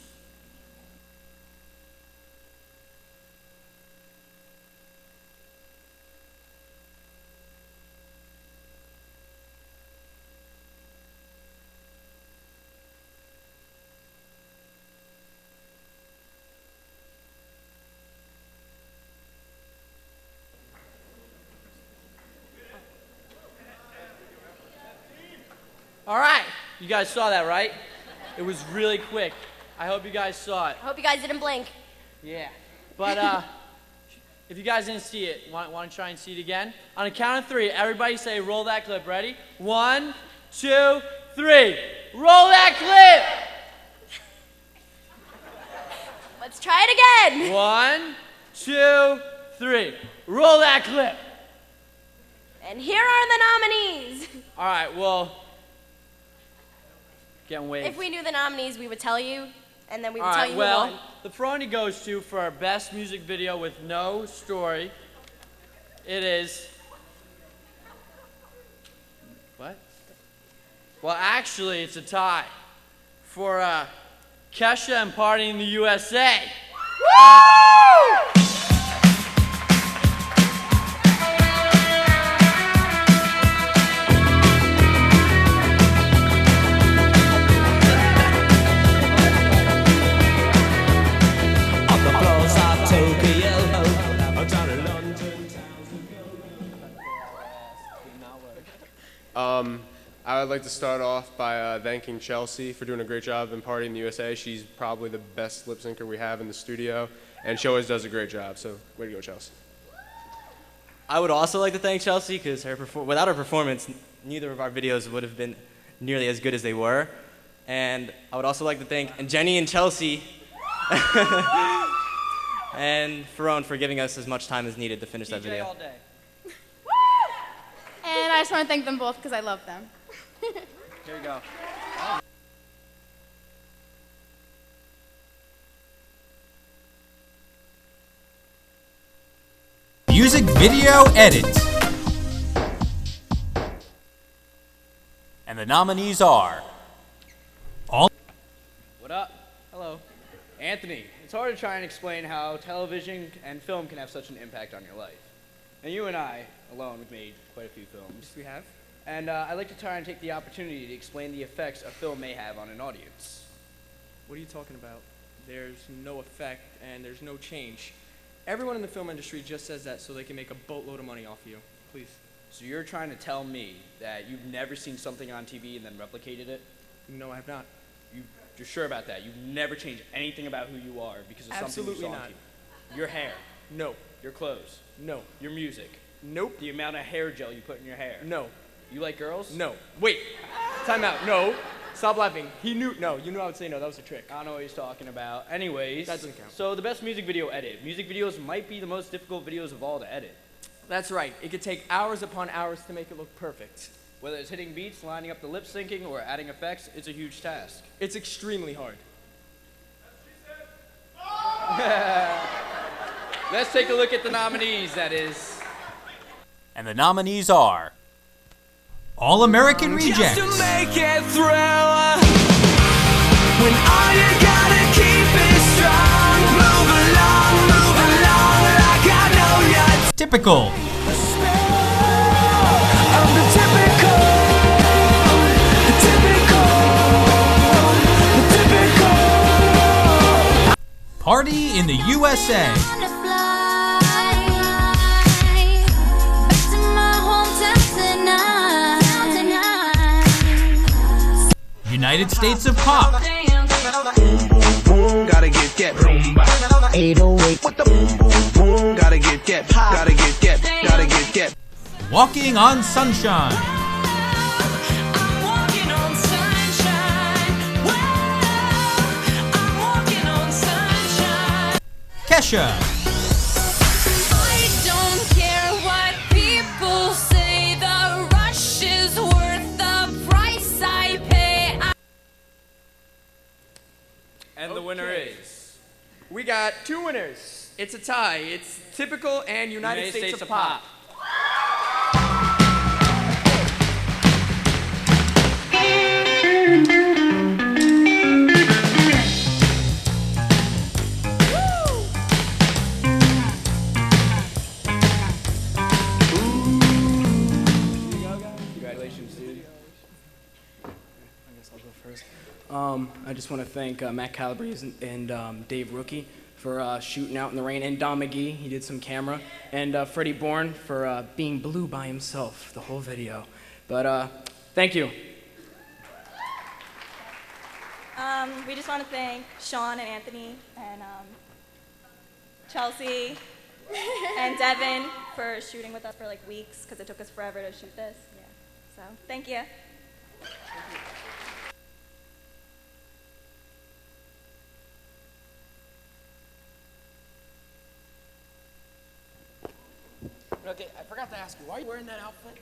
All right, you guys saw that, right? It was really quick. I hope you guys saw it.
I hope you guys didn't blink.
Yeah, but if you guys didn't see it, want to try and see it again? On a count of 3, everybody say roll that clip. Ready? 1, 2, 3. Roll that clip!
Let's try it again.
1, 2, 3. Roll that clip.
And here are the nominees.
All right, well, getting waved.
If we knew the nominees, we would tell you, and then we would
All
tell
right,
you
well,
who won.
the Ferroni goes to, for our best music video with no story, it is... What? Well, actually, it's a tie for Kesha and Party in the USA. Woo!
I would like to start off by thanking Chelsea for doing a great job in Party in the USA. She's probably the best lip syncer we have in the studio, and she always does a great job, so way to go, Chelsea.
I would also like to thank Chelsea because without her performance, neither of our videos would have been nearly as good as they were. And I would also like to thank Jenny and Chelsea and Ferone for giving us as much time as needed to finish that video.
all day.
And I just want to thank them both because I love them.
Here you go.
Music video edit. And the nominees are
What up? Hello. Anthony, it's hard to try and explain how television and film can have such an impact on your life. And you and I, alone, have made quite a few films.
Yes, we have.
And I'd like to try and take the opportunity to explain the effects a film may have on an audience.
What are you talking about? There's no effect and there's no change. Everyone in the film industry just says that so they can make a boatload of money off you. Please.
So you're trying to tell me that you've never seen something on TV and then replicated it?
No, I have not.
You're sure about that? You've never changed anything about who you are because of something you
Absolutely
saw on
not.
TV? Your hair?
No.
Your clothes?
No.
Your music?
Nope.
The amount of hair gel you put in your hair?
No.
You like girls?
No. Wait. Time out. No. Stop laughing. He knew. No, you knew I would say no. That was a trick.
I don't know what he's talking about. Anyways.
That doesn't count.
So the best music video edit. Music videos might be the most difficult videos of all to edit.
That's right. It could take hours upon hours to make it look perfect.
Whether it's hitting beats, lining up the lip syncing, or adding effects, it's a huge task.
It's extremely hard.
Let's take a look at the nominees, that is.
And the nominees are All-American
Just
Rejects,
to make it through. When all you gotta keep is strong. Move along like I know you're
Typical,
I'm the typical.
Party in the USA, United States of Pop,
Gotta get 808 with the boom. Gotta get pop. Gotta get.
Walking on Sunshine, Kesha,
I don't care what people say, the rush is worth the price I pay.
And the winner is... We got 2 winners. It's a tie. It's Typical and United States of Pop.
Congratulations, dude. I guess I'll go first. I just want to thank Matt Calabrese and Dave Rookie for shooting out in the rain, and Don McGee, he did some camera, and Freddie Bourne for being blue by himself the whole video. But thank you.
We just want to thank Sean and Anthony and Chelsea and Devin for shooting with us for like weeks because it took us forever to shoot this. Yeah. So thank you.
Okay, I forgot to ask you, why are you wearing that outfit?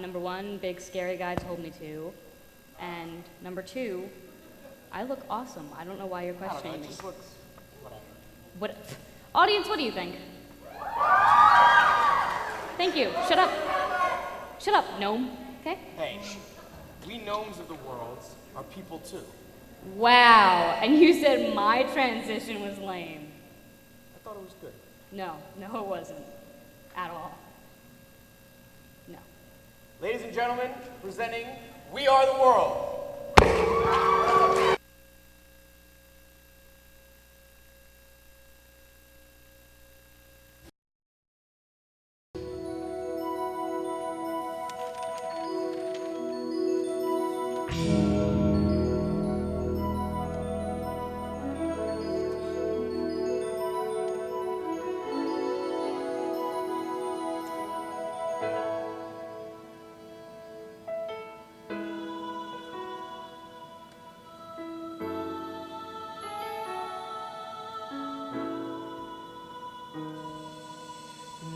Number one, big scary guy told me to. And number two, I look awesome. I don't know why you're questioning me.
It just looks, whatever.
What? Audience, what do you think? Thank you. Shut up. Shut up, gnome. Okay?
Hey, we gnomes of the world are people too.
Wow. And you said my transition was lame.
I thought it was good.
No, it wasn't. At all. No.
Ladies and gentlemen, presenting We Are the World.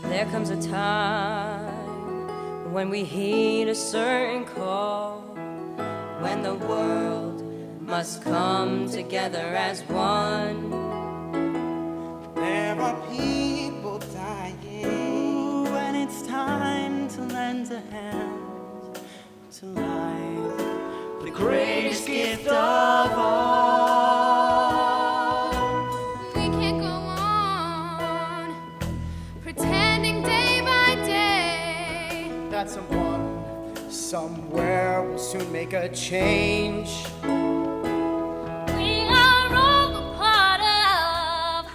There comes a time when we heed a certain call, when the world must come together as one.
There are people dying when it's time to lend a hand to life, the greatest gift of all.
We can't go on pretending day by day
that someone somewhere will soon make a change.
we are all a part of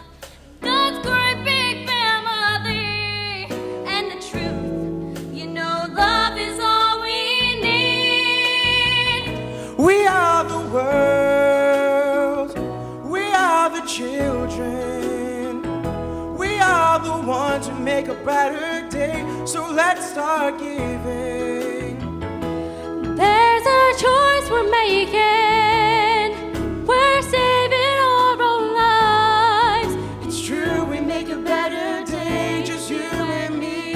God's great big family. And the truth, you know, love is all we need.
We are the world, we are the children, we are the ones who make a brighter day, so let's start giving.
There's a choice we're making. We're saving our own lives.
It's true, we make a better day, just you and me.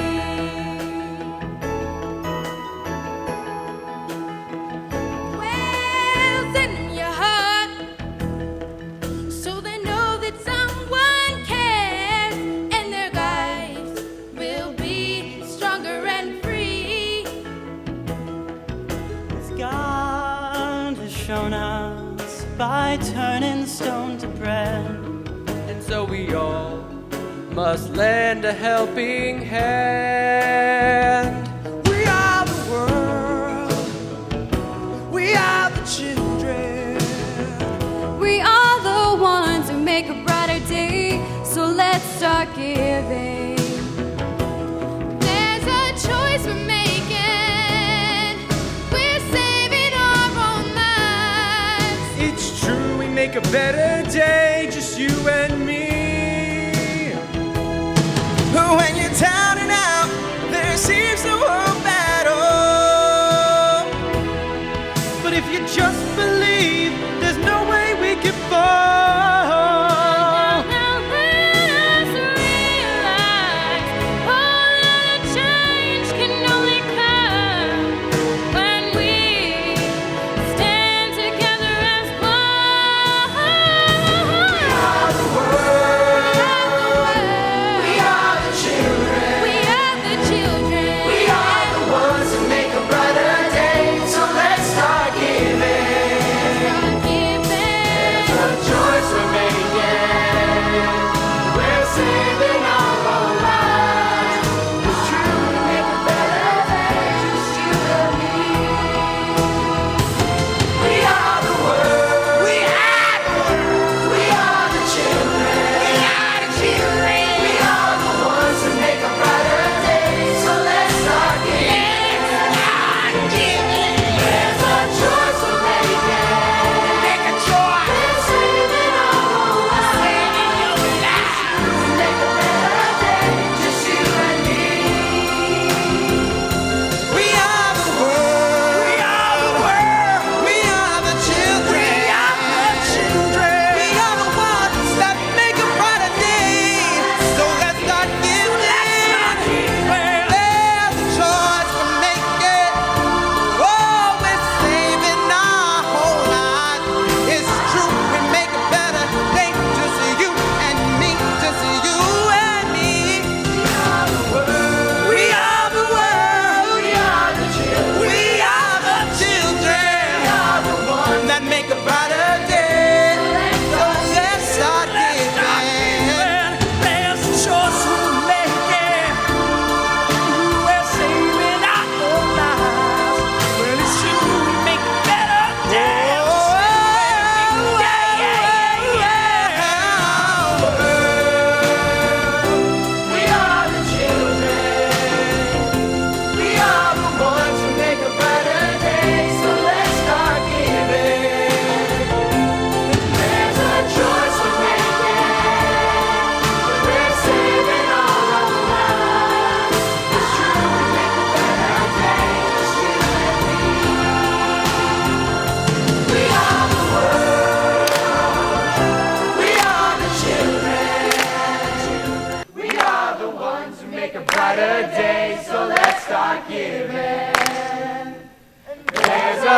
Well, send them your heart so they know that someone cares, and their lives will be stronger and free.
God has shown us by turning stone to bread.
And so we all must lend a helping hand.
We are the world, we are the children.
We are the ones who make a brighter day, so let's start giving. There's a choice we're making. We're saving our own lives.
It's true, we make a better day, just you and me.
When you're down and out, there seems no hope at all. But if you just believe, there's no way we can fall.
Now let us realize all that change can only come when we stand together as one.
We are the world.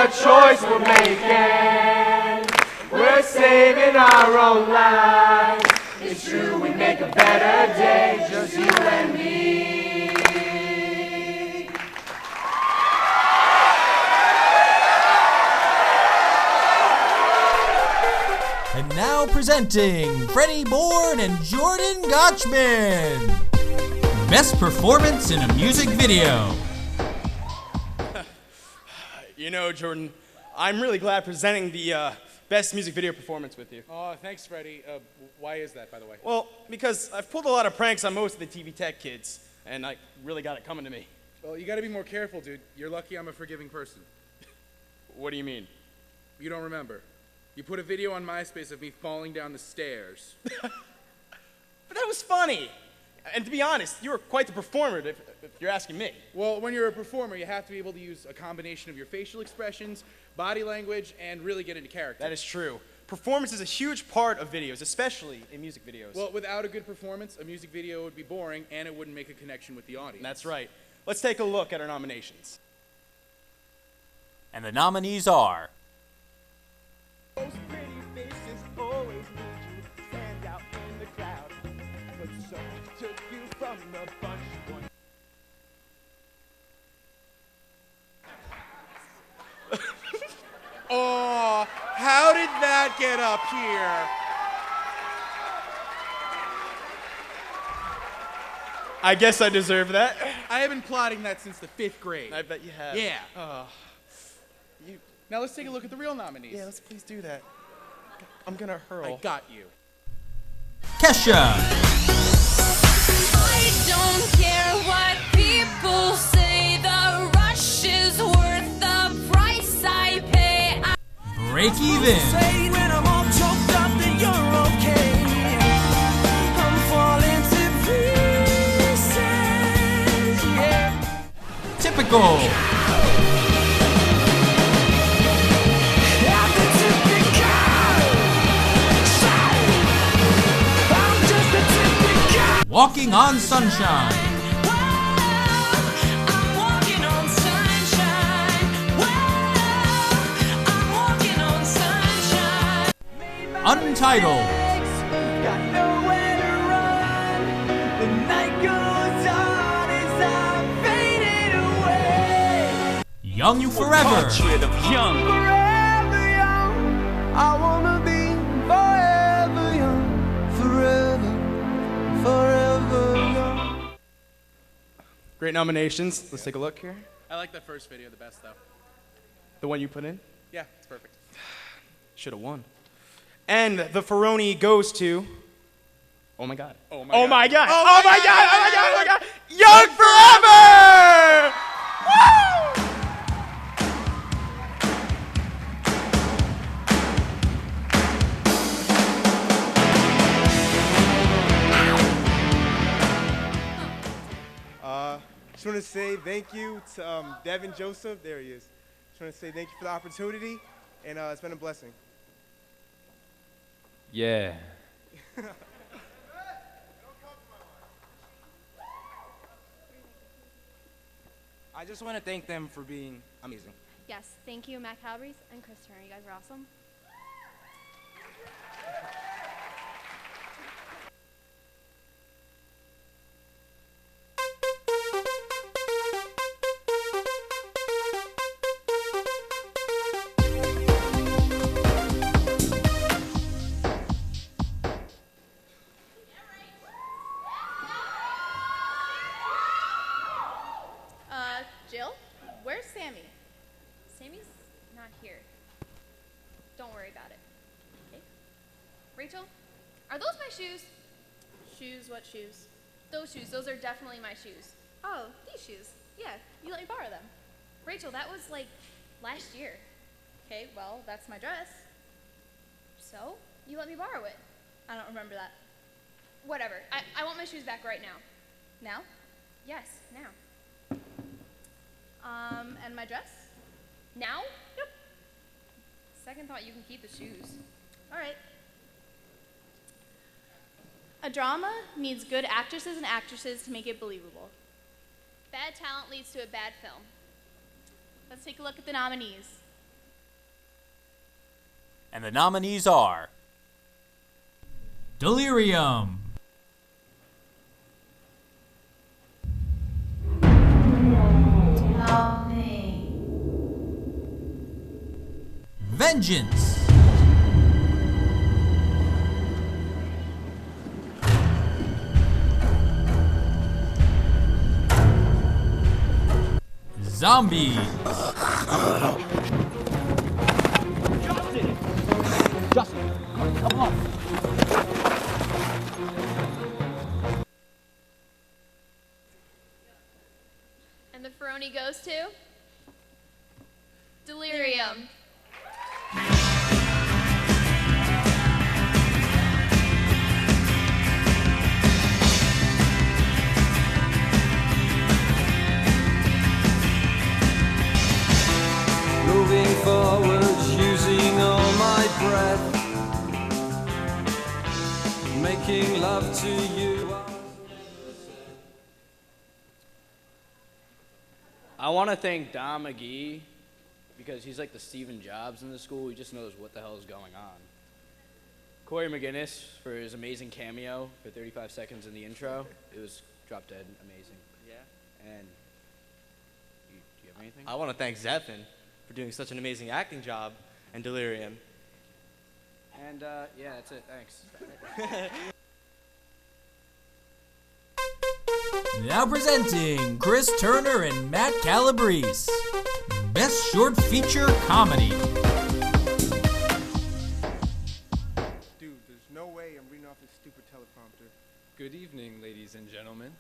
what choice we're making. We're saving our own lives. It's true, we make a better day, just you and me.
And now presenting Freddie Bourne and Jordan Gotchman. Best performance in a music video.
You know, Jordan, I'm really glad presenting the best music video performance with you.
Oh, thanks, Freddie. Why is that, by the way?
Well, because I've pulled a lot of pranks on most of the TV Tech kids, and I really got it coming to me.
Well, you gotta be more careful, dude. You're lucky I'm a forgiving person.
What do you mean?
You don't remember. You put a video on MySpace of me falling down the stairs.
But that was funny. And to be honest, you were quite the performer, if you're asking me.
Well, when you're a performer, you have to be able to use a combination of your facial expressions, body language, and really get into character.
That is true. Performance is a huge part of videos, especially in music videos.
Well, without a good performance, a music video would be boring, and it wouldn't make a connection with the audience.
That's right. Let's take a look at our nominations.
And the nominees are
Those pretty faces always made you stand out in the crowd, but some took you from the bunch.
Oh, how did that get up here?
I guess I deserve that.
I have been plotting that since the 5th grade.
I bet you have.
Yeah.
Now
let's take a look at the real nominees.
Yeah, let's please do that. I'm gonna hurl.
I got you.
Kesha,
I don't care what people say, the rush is worth the price I pay.
Break Even,
Say when I'm all choked up that you're okay. I'm falling to pieces, yeah.
Typical, Walking on Sunshine, Untitled,
Got nowhere to run. The night goes on as I'm fading away.
Young You Forever,
Forever young. I wanna be forever young. Forever young.
Great nominations. Let's take a look here.
I like that first video the best, though.
The one you put in?
Yeah, it's perfect.
Should have won. And the Feroni goes to. Oh my god.
Oh
Oh my god.
Oh
Oh
my
my
God.
god. Oh my god. Oh my god. Young Forever!
Just want to say thank you to Devin Joseph. There he is. Just want to say thank you for the opportunity, and it's been a blessing.
Yeah.
I just want to thank them for being amazing.
Yes, thank you, Matt Calabrese and Chris Turner. You guys are awesome.
Jill, where's Sammy?
Sammy's not here. Don't worry about it. Okay? Rachel, are those my shoes?
Shoes? What shoes?
Those shoes. Those are definitely my shoes.
Oh, these shoes. Yeah, you let me borrow them.
Rachel, that was like last year.
Okay, well, that's my dress.
So? You let me borrow it.
I don't remember that.
Whatever. I want my shoes back right now.
Now?
Yes, now.
And my dress?
Now?
Yep.
Second thought, you can keep the shoes.
All right. A drama needs good actresses and actresses to make it believable.
Bad talent leads to a bad film.
Let's take a look at the nominees.
And the nominees are Delirium, Vengeance, Zombies,
Justin, come on.
And the Feroni goes to Delirium.
Moving forward, using all my breath, making love to you.
I want to thank Don McGee because he's like the Stephen Jobs in the school. He just knows what the hell is going on. Corey McGinnis for his amazing cameo for 35 seconds in the intro. It was drop dead amazing.
Yeah.
And do you have anything?
I want to thank Zephin for doing such an amazing acting job in Delirium.
And yeah, that's it. Thanks.
Now presenting Chris Turner and Matt Calabrese, Best Short Feature Comedy.
Dude, there's no way I'm reading off this stupid teleprompter.
Good evening, ladies and gentlemen.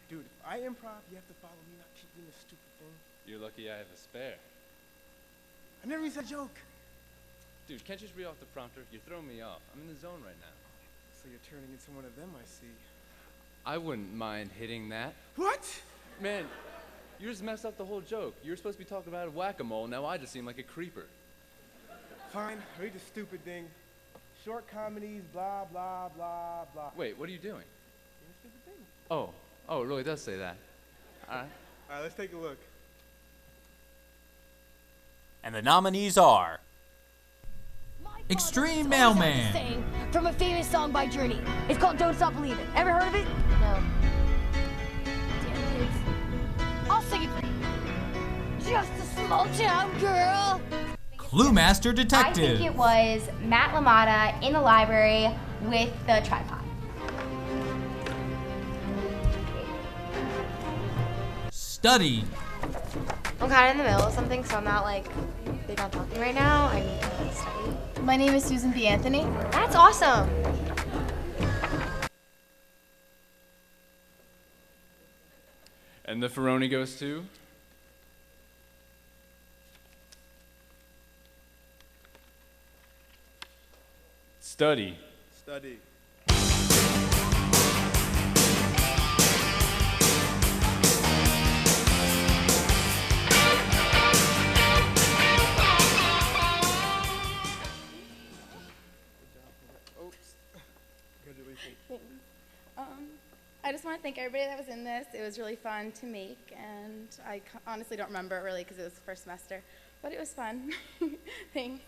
Dude, if I improv, you have to follow me, not keep doing this stupid thing.
You're lucky I have a spare.
I never even said a joke.
Dude, can't you just read off the prompter? You're throwing me off. I'm in the zone right now.
So you're turning into one of them, I see.
I wouldn't mind hitting that.
What?
Man, you just messed up the whole joke. You were supposed to be talking about whack-a-mole, now I just seem like a creeper.
Fine, read the stupid thing. Short comedies, blah, blah, blah, blah.
Wait, what are you doing?
Read the stupid thing.
Oh, it really does say that. All right.
All right, let's take a look.
And the nominees are Extreme Mailman,
Saying from a famous song by Journey. It's called Don't Stop Believing. Ever heard of it? No. Damn kids. I'll sing it for you. Just a small town girl.
Cluemaster Detective,
I think it was Matt LaMotta in the library with the tripod.
Study,
I'm kind of in the middle of something, so I'm not like big on talking right now. I need to study. My name is Susan B. Anthony. That's awesome.
And the Feroni goes to? Study.
Study.
I just want to thank everybody that was in this. It was really fun to make, and I honestly don't remember it really because it was the first semester, but it was fun. Thanks.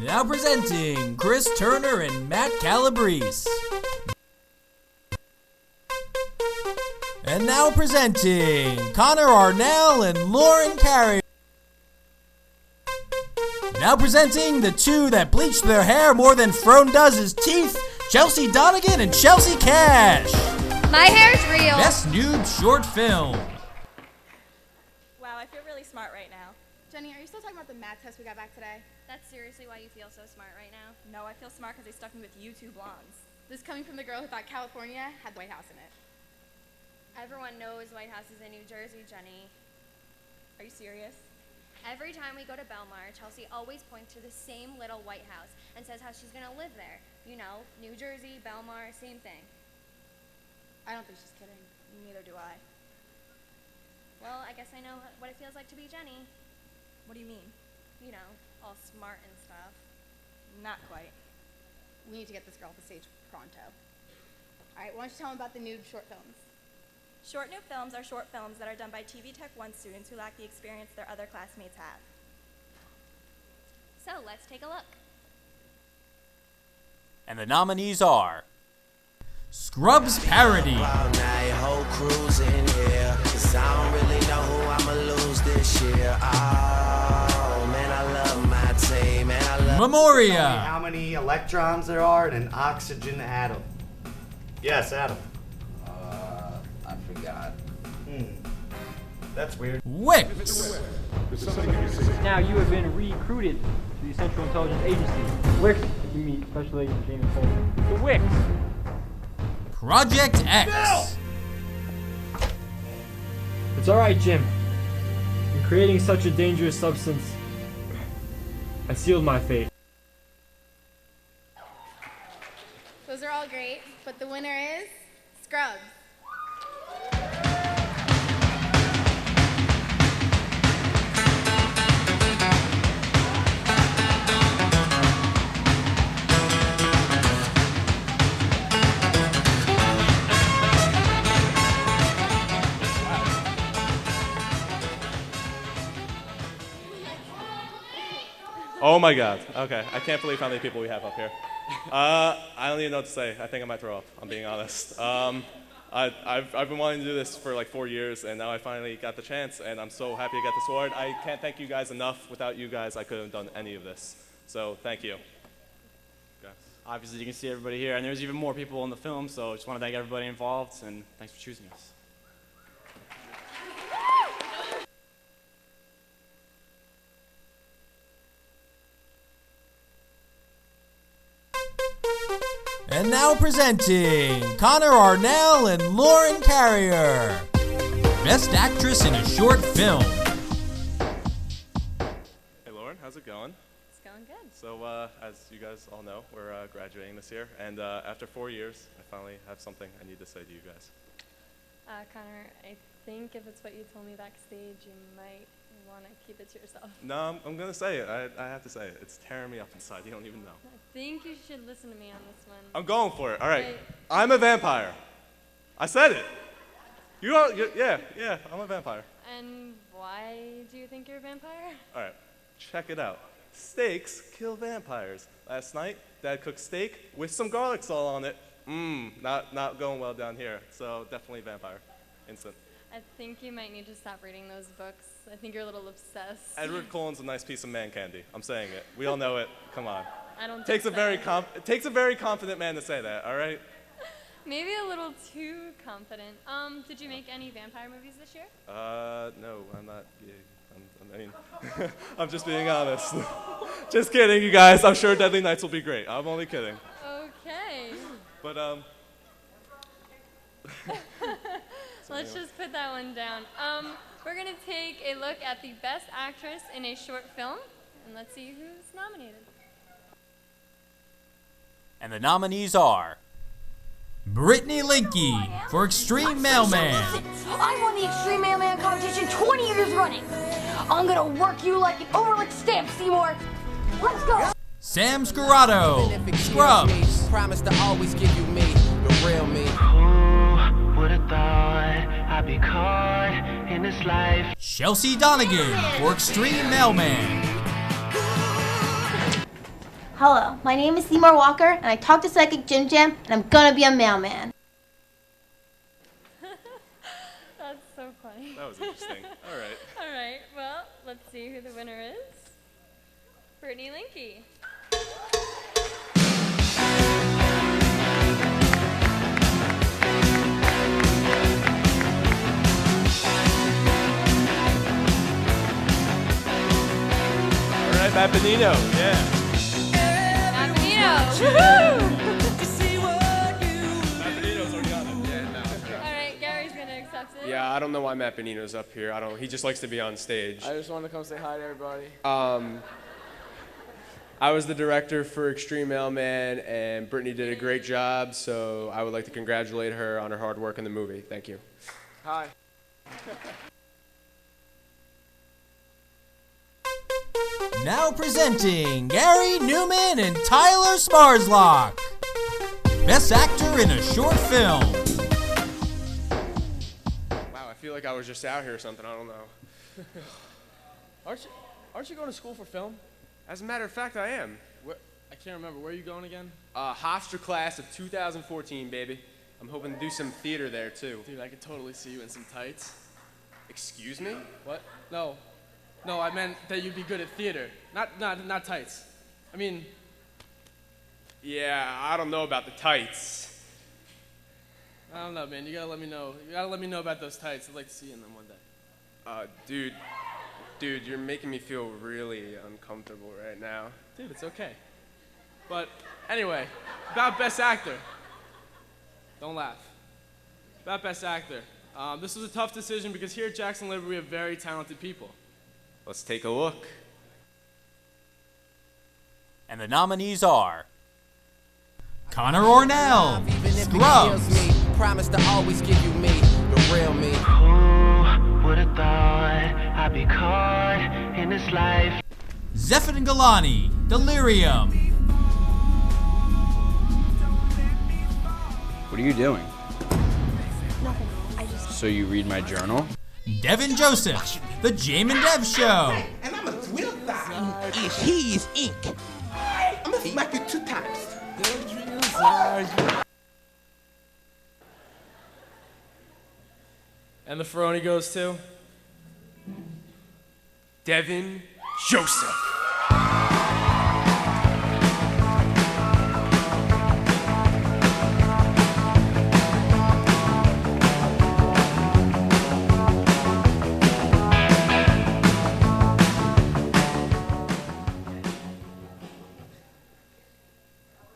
now presenting Chris Turner and Matt Calabrese. And now presenting Connor Arnell and Lauren Carey. Now presenting the two that bleached their hair more than Frone does his teeth, Chelsea Donegan and Chelsea Cash.
My hair's real.
Best Nude Short Film.
Wow, I feel really smart right now.
Jenny, are you still talking about the math test we got back today?
That's seriously why you feel so smart right now?
No, I feel smart because they stuck me with you two blondes.
This coming from the girl who thought California had the White House in it.
Everyone knows White House is in New Jersey, Jenny.
Are you serious?
Every time we go to Belmar, Chelsea always points to the same little White House and says how she's gonna live there. You know, New Jersey, Belmar, same thing.
I don't think she's kidding.
Neither do I.
Well, I guess I know what it feels like to be Jenny.
What do you mean?
You know, all smart and stuff.
Not quite.
We need to get this girl off the stage pronto. All right, why don't you tell them about the nude short films?
Short new films are short films that are done by TV Tech 1 students who lack the experience their other classmates have.
So let's take a look.
And the nominees are Scrubs Parody,
All night, whole crew's in here, 'cause I don't really know who I'ma lose this year. Oh, man, I love my team, and I love
Memoria,
How many electrons there are in an oxygen atom? Yes, atom.
I forgot.
That's weird.
Wix,
Now you have been recruited to the Central Intelligence Agency. Wix, you meet Special Agent James Coleman. The Wix.
Project X,
It's alright, Jim. In creating such a dangerous substance, I sealed my fate.
Those are all great, but the winner is Scrubs.
Oh my God. Okay, I can't believe how many people we have up here. I don't even know what to say. I think I might throw up, I'm being honest. I've been wanting to do this for like 4 years, and now I finally got the chance, and I'm so happy to get this award. I can't thank you guys enough. Without you guys, I couldn't have done any of this. So thank you.
Obviously, you can see everybody here, and there's even more people in the film, so I just want to thank everybody involved, and thanks for choosing us.
and now presenting Connor Arnell and Lauren Carrier, Best Actress in a Short Film.
Hey Lauren, how's it going?
It's going good.
So as you guys all know, we're graduating this year, and after 4 years, I finally have something I need to say to you guys.
Connor, I think if it's what you told me backstage, you might want to keep it to yourself.
No, I'm gonna say it. I have to say it. It's tearing me up inside. You don't even know.
I think you should listen to me on this one.
I'm going for it. All right. I'm a vampire. I said it. Yeah, I'm a vampire.
And why do you think you're a vampire?
All right, check it out. Steaks kill vampires. Last night, Dad cooked steak with some garlic salt on it. Not going well down here. So definitely vampire. Instant.
I think you might need to stop reading those books. I think you're a little obsessed.
Edward Cullen's a nice piece of man candy. I'm saying it. We all know it. Come on.
I don't
Takes
think
it takes a very confident man to say that. All right.
Maybe a little too confident. Did you make any vampire movies this year?
No, I'm not gay. I'm just being honest. Just kidding, you guys. I'm sure Deadly Nights will be great. I'm only kidding.
Okay.
But
Let's just put that one down. We're gonna take a look at the Best Actress in a Short Film, and let's see who's nominated.
And the nominees are Brittany Linke for Extreme Mailman,
I won the Extreme Mailman competition 20 years running. I'm gonna work you like an overlooked stamp, Seymour. Let's go.
Sam Scarrato, Scrubs,
Promise to always give you me, the real me. Who would have thought I'd be caught in this life?
Chelsea Donegan for Extreme Mailman,
Hello, my name is Seymour Walker, and I talk to Psychic Jim Jam, and I'm gonna be a mailman.
That's so funny.
That was interesting. All right.
All right, well, let's see who the winner is. Brittany Linke.
All right, Matt Benino. Yeah.
Matt Benino. Woohoo!
Matt Benino's already on it. Yeah, no.
All right, Gary's gonna accept it.
Yeah, I don't know why Matt Benino's up here. He just likes to be on stage.
I just wanted to come say hi to everybody.
I was the director for Extreme Mailman, and Brittany did a great job, so I would like to congratulate her on her hard work in the movie. Thank you.
Hi.
now presenting Gary Newman and Tyler Sparslock, Best Actor in a Short Film.
feel like I was just out here or something. I don't know.
Aren't you going to school for film?
As a matter of fact, I am.
I can't remember. Where are you going again?
Hofstra class of 2014, baby. I'm hoping to do some theater there, too.
Dude, I could totally see you in some tights.
Excuse me?
What? No, I meant that you'd be good at theater. Not tights. I mean...
Yeah, I don't know about the tights.
I don't know, man. You gotta let me know. You gotta let me know about those tights. I'd like to see you in them one day.
Dude, you're making me feel really uncomfortable right now.
Dude, it's okay. But anyway, about Best Actor. Don't laugh. About Best Actor. This was a tough decision because here at Jackson Liberty we have very talented people.
Let's take a look.
And the nominees are Connor Ornell, Scrubs.
Promise to always give you me, the real me.
Who would've thought I'd be caught in this life?
Zephyr Galani, Delirium.
What are you doing?
Nothing. I just...
So you read my journal?
Devin Joseph, The Jamin Dev Show.
And I'm a thrill thigh. He is ink. I'm gonna smack you 2 times.
And the Feroni goes to
Devin Joseph.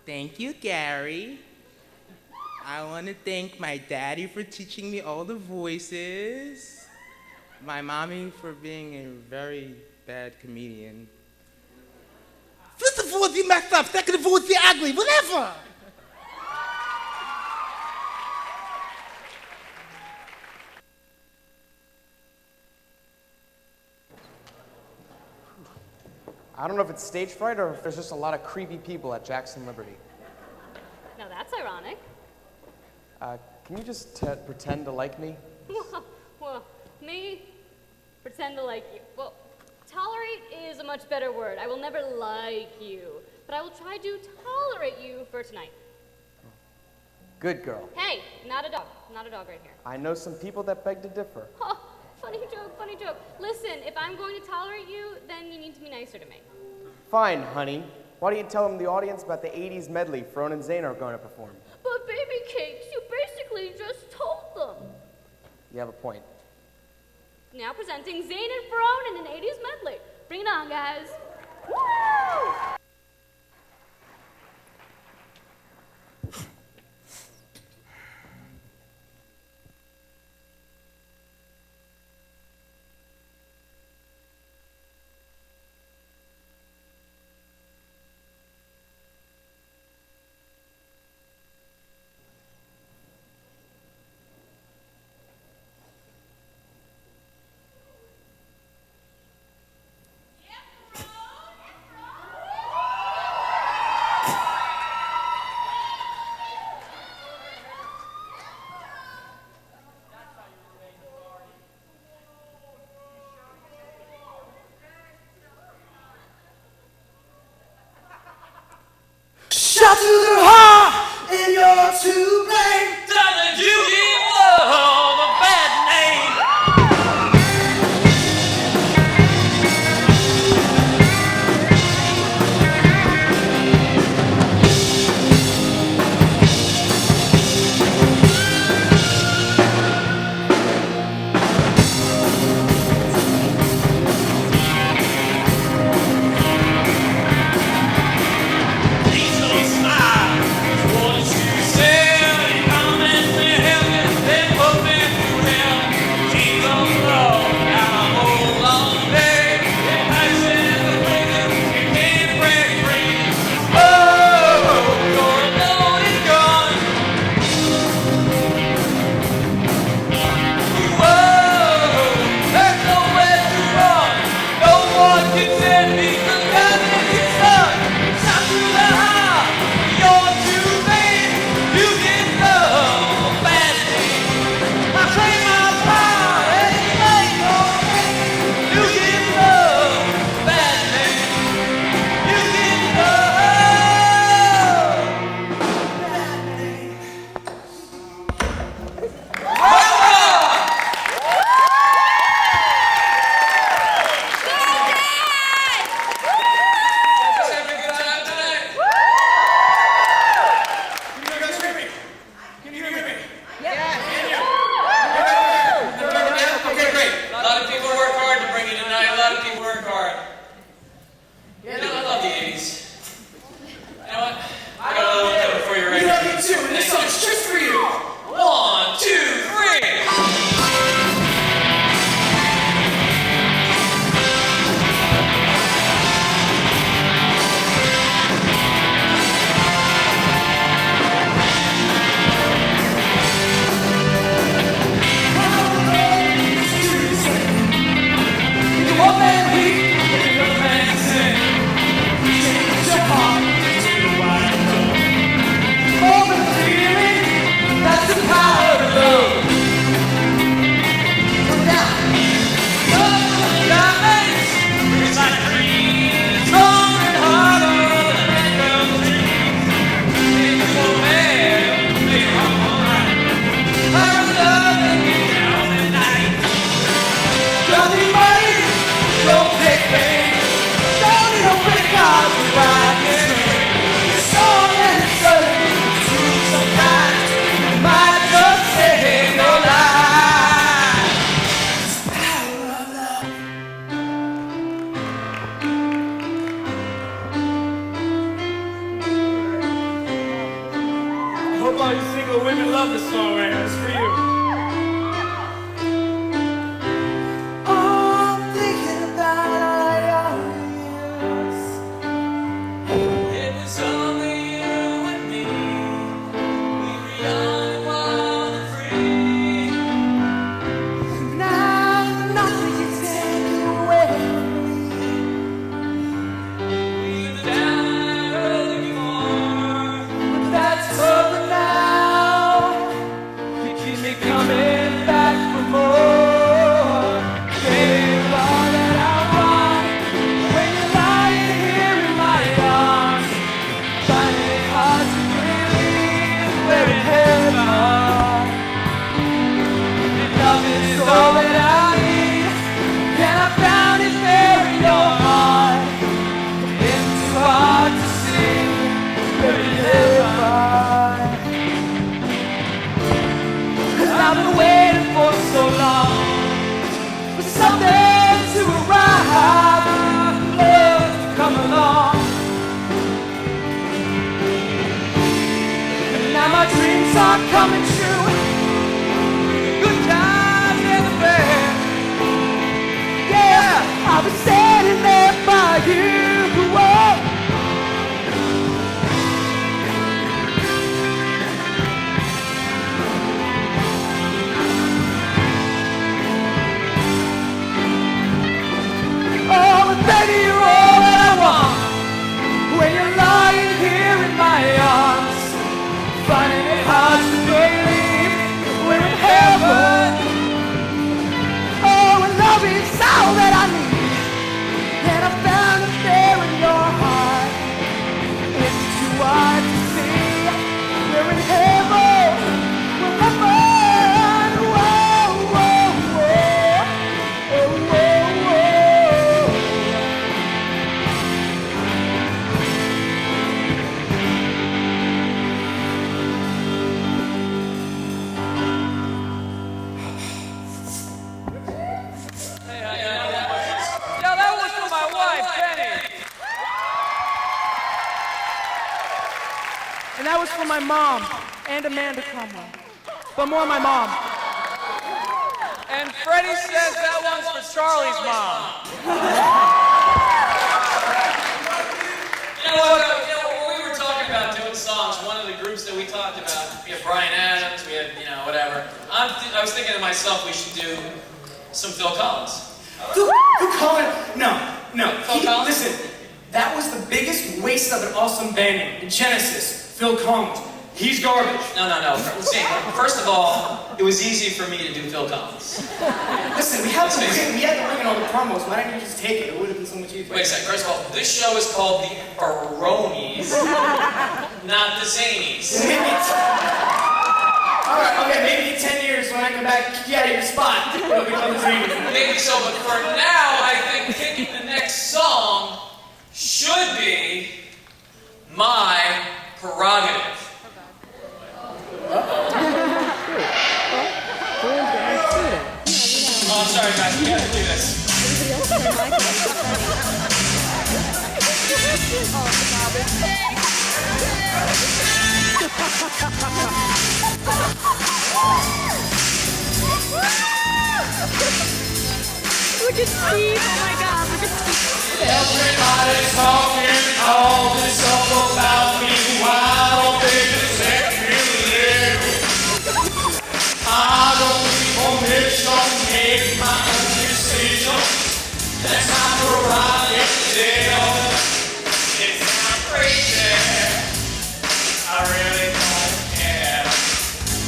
Thank you, Gary. I want to thank my daddy for teaching me all the voices, my mommy for being a very bad comedian. First of all, you messed up. Second of all, you're ugly. Whatever.
I don't know if it's stage fright or if there's just a lot of creepy people at Jackson Liberty.
Now that's ironic.
Can you just pretend to like me?
Well, me? Pretend to like you. Well, tolerate is a much better word. I will never like you, but I will try to tolerate you for tonight.
Good girl.
Hey, not a dog. Not a dog right here.
I know some people that beg to differ.
Oh, funny joke, funny joke. Listen, if I'm going to tolerate you, then you need to be nicer to me.
Fine, honey. Why don't you tell them the audience about the 80s medley Feronies and Zane are going to perform?
But baby cakes, you basically just told them.
You have a point.
Now presenting Zane and Ferone in an 80s medley. Bring it on, guys. Woo!
was for my mom and Amanda Cromwell. But more my mom.
And Freddie says that one's for Charlie's mom.
You know what? When we were talking about doing songs, one of the groups that we talked about, we had Bryan Adams, we had, whatever. I was thinking to myself, we should do some Phil Collins.
Phil Collins? No.
Phil Collins?
Listen, that was the biggest waste of an awesome band name. Genesis, Phil Collins. He's garbage.
No. See, first of all, it was easy for me to do Phil Collins.
Listen, we had to bring in all the promos. Why didn't you just take it? It would have been so much easier.
Wait a second. First of all, this show is called the Feronies, not the Zanies.
Alright, okay, maybe in 10 years when I come back, kick you out of your spot. It'll become the Zanies.
Maybe so, but for now, I think picking the next song should be my prerogative. Oh, I'm sorry, guys. We gotta do this.
Look at Steve. Oh my God, look at Steve.
Everybody's talking all this stuff about me. Why don't they just let me live? I don't need permission to make my own decision. That's my prerogative.
It sounds crazy. I really don't care.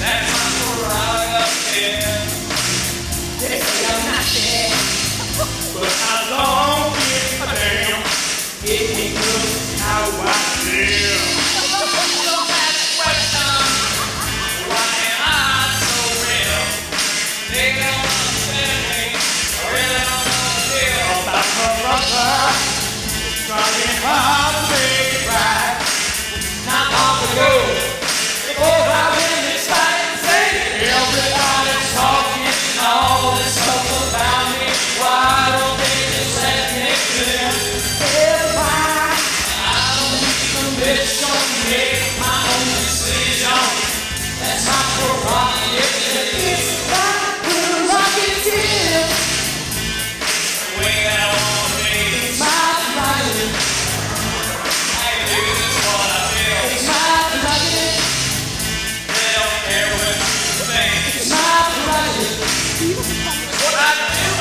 That's my prerogative.
They say I'm not dead, but I don't give a damn. It ain't good how I feel.
Don't ask questions. Why am I so real? They don't understand me. I really don't know the deal.
About my brother, trying hard to make it right. Not long ago, before I win this fight and say, everybody's talking all this stuff about me. Why don't they just let me live? Everybody, I don't need permission to make my own decision. That's my prerogative. It's my prerogative.
The way that I want to be.
It's my prerogative.
I can do just what I feel.
It's my prerogative.
They don't care what you think.
It's my prerogative.
It's what I do.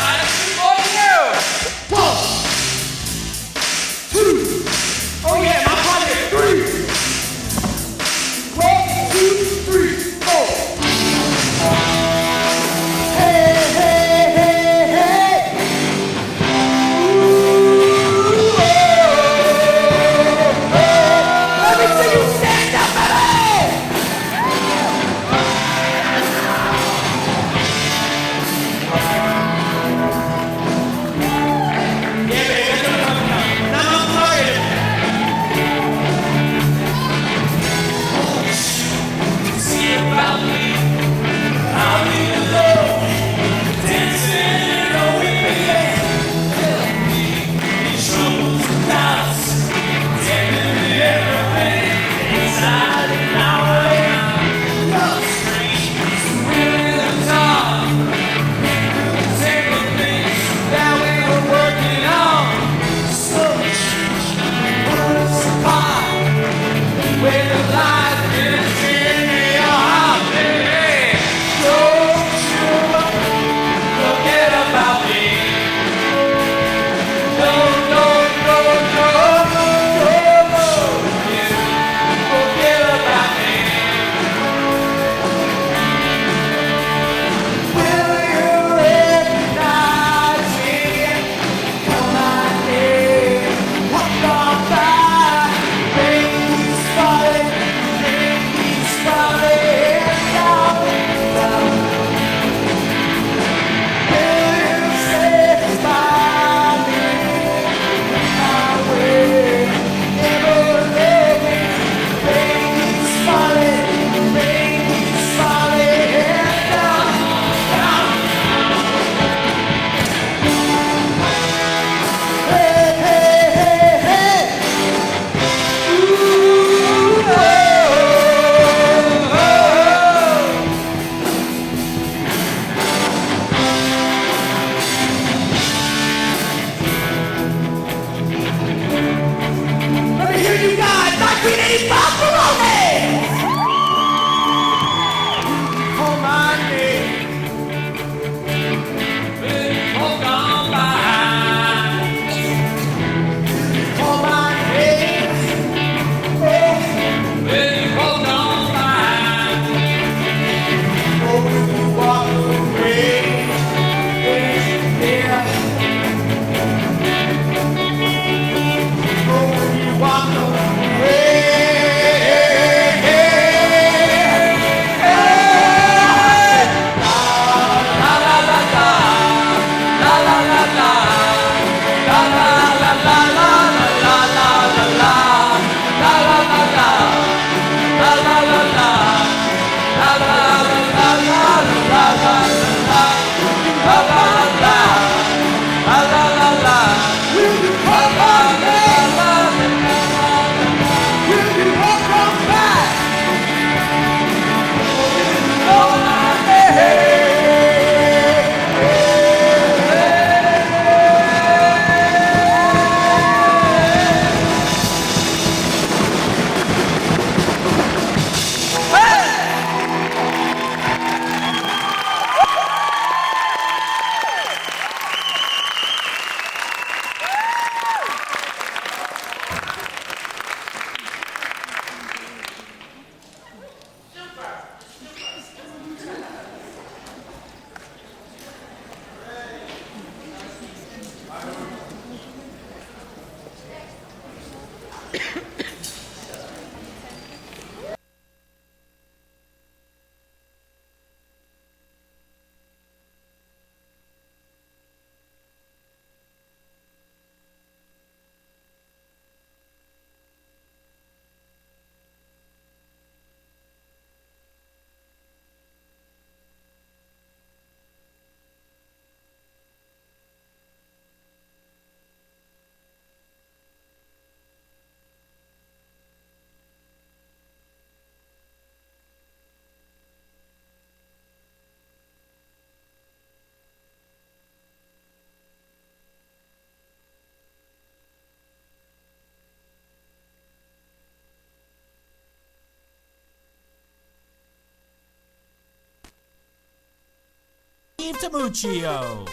Steve Tamuccio.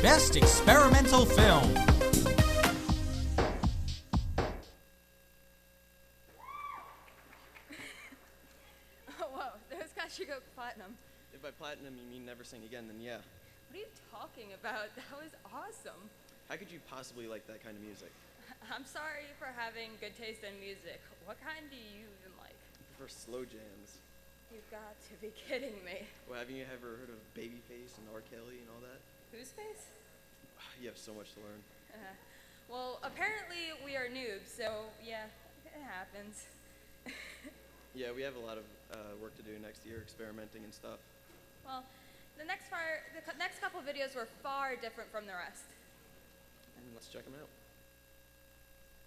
Best Experimental Film.
Oh, whoa, those guys should go platinum.
If by platinum you mean never sing again, then yeah.
What are you talking about? That was awesome.
How could you possibly like that kind of music?
I'm sorry for having good taste in music. What kind do you even like?
I prefer slow jams.
You've got to be kidding me.
Well, haven't you ever heard of Babyface and R. Kelly and all that?
Whose face?
You have so much to learn.
Well, apparently we are noobs, so yeah, it happens.
Yeah, we have a lot of work to do next year, experimenting and stuff.
Well, the next couple videos were far different from the rest.
And let's check them out.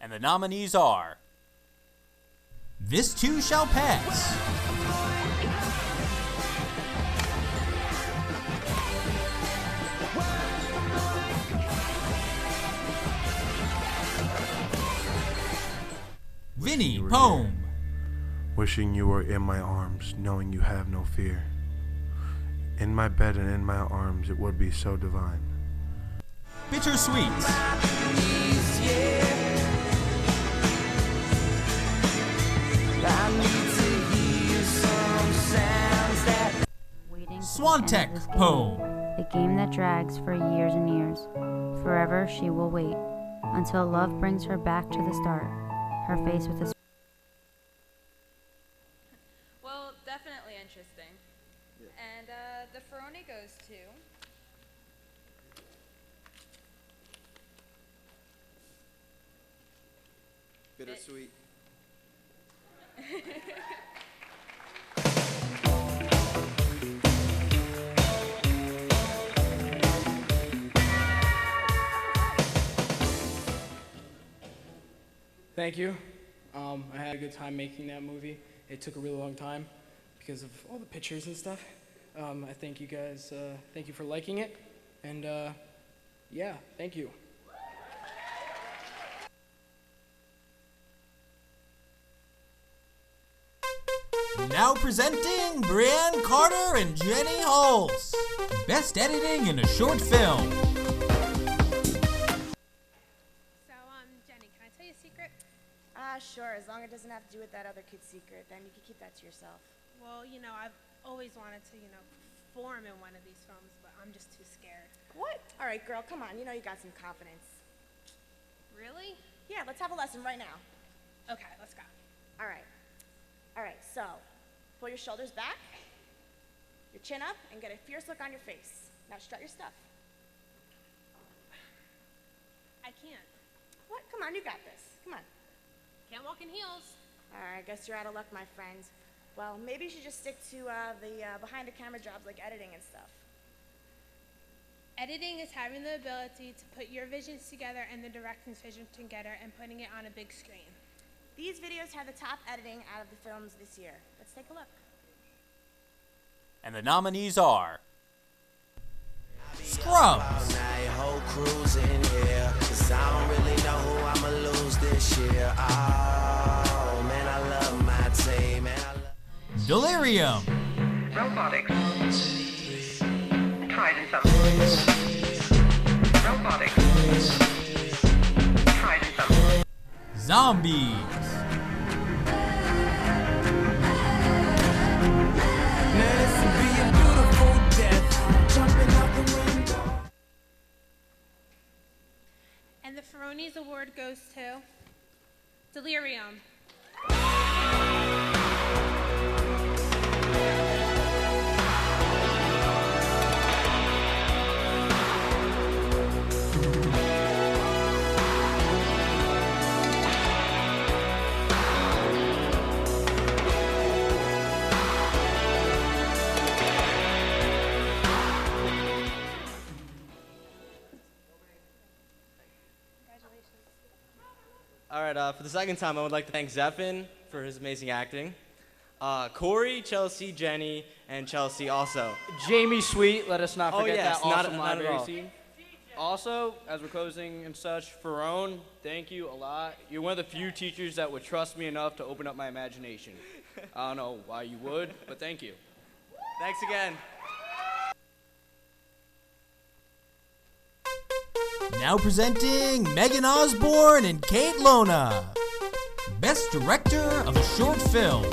And the nominees are This Too Shall Pass, Vinny Poem,
Wishing you were in my arms, knowing you have no fear. In my bed and in my arms, it would be so divine.
Bittersweet, Swantek Poem,
a game that drags for years and years. Forever she will wait, until love brings her back to the start, her face with a
Well, definitely interesting.
Yeah.
And the Feroni goes to...
Bittersweet.
Thank you. I had a good time making that movie. It took a really long time because of all the pictures and stuff. I thank you guys. Thank you for liking it. And yeah, thank you.
Now presenting Brianne Carter and Jenny Hulse. Best Editing in a Short Film.
So, Jenny, can I tell you a secret?
Sure, as long as it doesn't have to do with that other kid's secret, then you can keep that to yourself.
Well, you know, I've always wanted to, perform in one of these films, but I'm just too scared.
What? All right, girl, come on. You know you got some confidence.
Really?
Yeah, let's have a lesson right now.
Okay, let's go.
All right. All right, so pull your shoulders back, your chin up, and get a fierce look on your face. Now strut your stuff.
I can't.
What? Come on, you got this. Come on.
Can't walk in heels.
All right, I guess you're out of luck, my friend. Well, maybe you should just stick to the behind-the-camera jobs like editing and stuff.
Editing is having the ability to put your visions together and the director's vision together and putting it on a big screen.
These videos have the top editing out of the films this year. Let's take a look.
And the nominees are Scrubs,
Whole crews in here, 'cause I don't really know who I'ma lose this year. Oh, man, I love my team, man, I love...
Delirium,
Robotics. Tried in some. Robotics. Tried in some.
Zombies,
And the Feronies Award goes to Delirium.
All right, for the second time, I would like to thank Zephin for his amazing acting. Corey, Chelsea, Jenny, and Chelsea also.
Jamie Sweet, let us not forget
yes,
that awesome
not at
library
all.
scene. Also, as we're closing and such, Ferone, thank you a lot. You're one of the few teachers that would trust me enough to open up my imagination. I don't know why you would, but thank you.
Thanks again.
Now presenting Megan Osborne and Kate Lona. Best Director of a Short Film.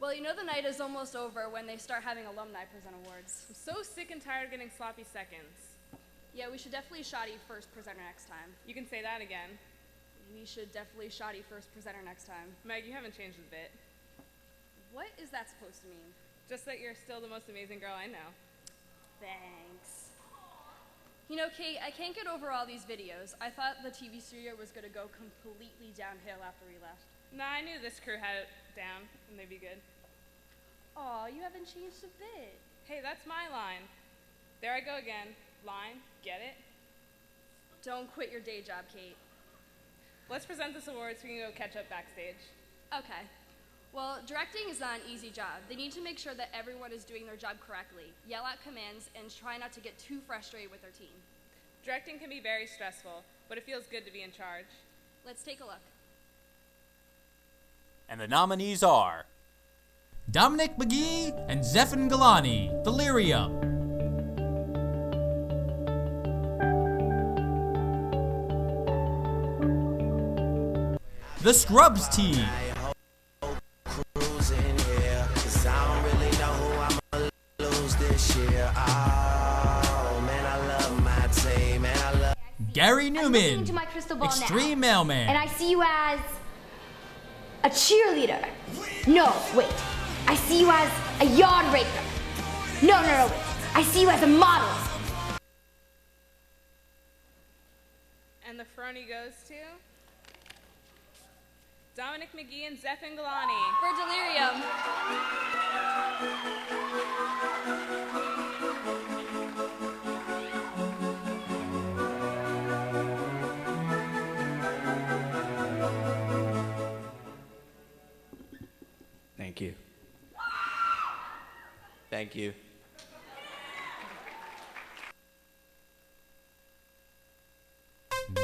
Well, you know the night is almost over when they start having alumni present awards.
I'm so sick and tired of getting sloppy seconds.
Yeah, we should definitely shoddy first presenter next time.
You can say that again.
We should definitely shoddy first presenter next time.
Meg, you haven't changed a bit.
What is that supposed to mean?
Just that you're still the most amazing girl I know.
Thanks. You know, Kate, I can't get over all these videos. I thought the TV studio was going to go completely downhill after we left.
Nah, I knew this crew had it down, and they'd be good.
Aw, you haven't changed a bit.
Hey, that's my line. There I go again. Line, get it?
Don't quit your day job, Kate.
Let's present this award so we can go catch up backstage.
Okay. Well, directing is not an easy job. They need to make sure that everyone is doing their job correctly, yell out commands, and try not to get too frustrated with their team.
Directing can be very stressful, but it feels good to be in charge.
Let's take a look.
And the nominees are Dominic McGee and Zephin Galani, Delirium. The Scrubs Team. Gary Newman,
to my crystal ball
Extreme
now,
Mailman.
and I see you as a cheerleader. No, wait. I see you as a yard raker. No, wait. I see you as a model.
And the Feronies goes to Dominic McGee and Zephin Galani.
For Delirium.
Thank you. Thank you.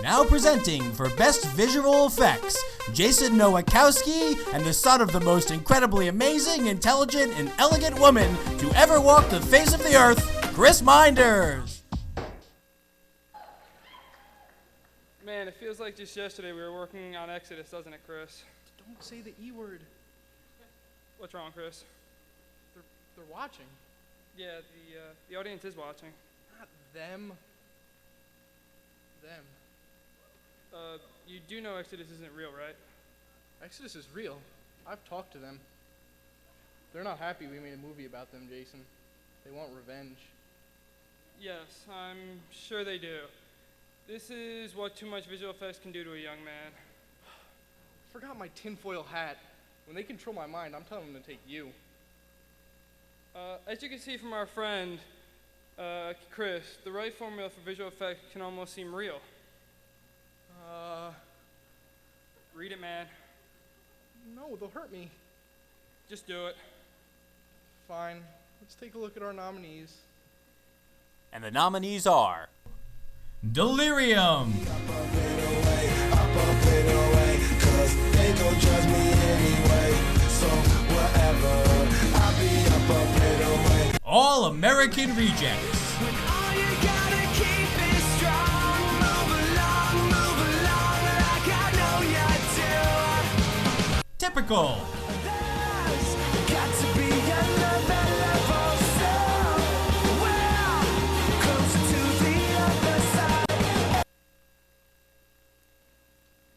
Now presenting for Best Visual Effects, Jason Nowakowski and the son of the most incredibly amazing, intelligent, and elegant woman to ever walk the face of the earth, Chris Minders.
Man, it feels like just yesterday we were working on Exodus, doesn't it, Chris?
Don't say the E word.
What's wrong, Chris?
They're watching.
Yeah, the audience is watching.
Not them. Them.
You do know Exodus isn't real, right?
Exodus is real. I've talked to them. They're not happy we made a movie about them, Jason. They want revenge.
Yes, I'm sure they do. This is what too much visual effects can do to a young man.
Forgot my tinfoil hat. When they control my mind, I'm telling them to take you.
As you can see from our friend, Chris, the right formula for visual effects can almost seem real. Read it, man.
No, they'll hurt me.
Just do it.
Fine. Let's take a look at our nominees.
And the nominees are Delirium. All American Rejects. Typical.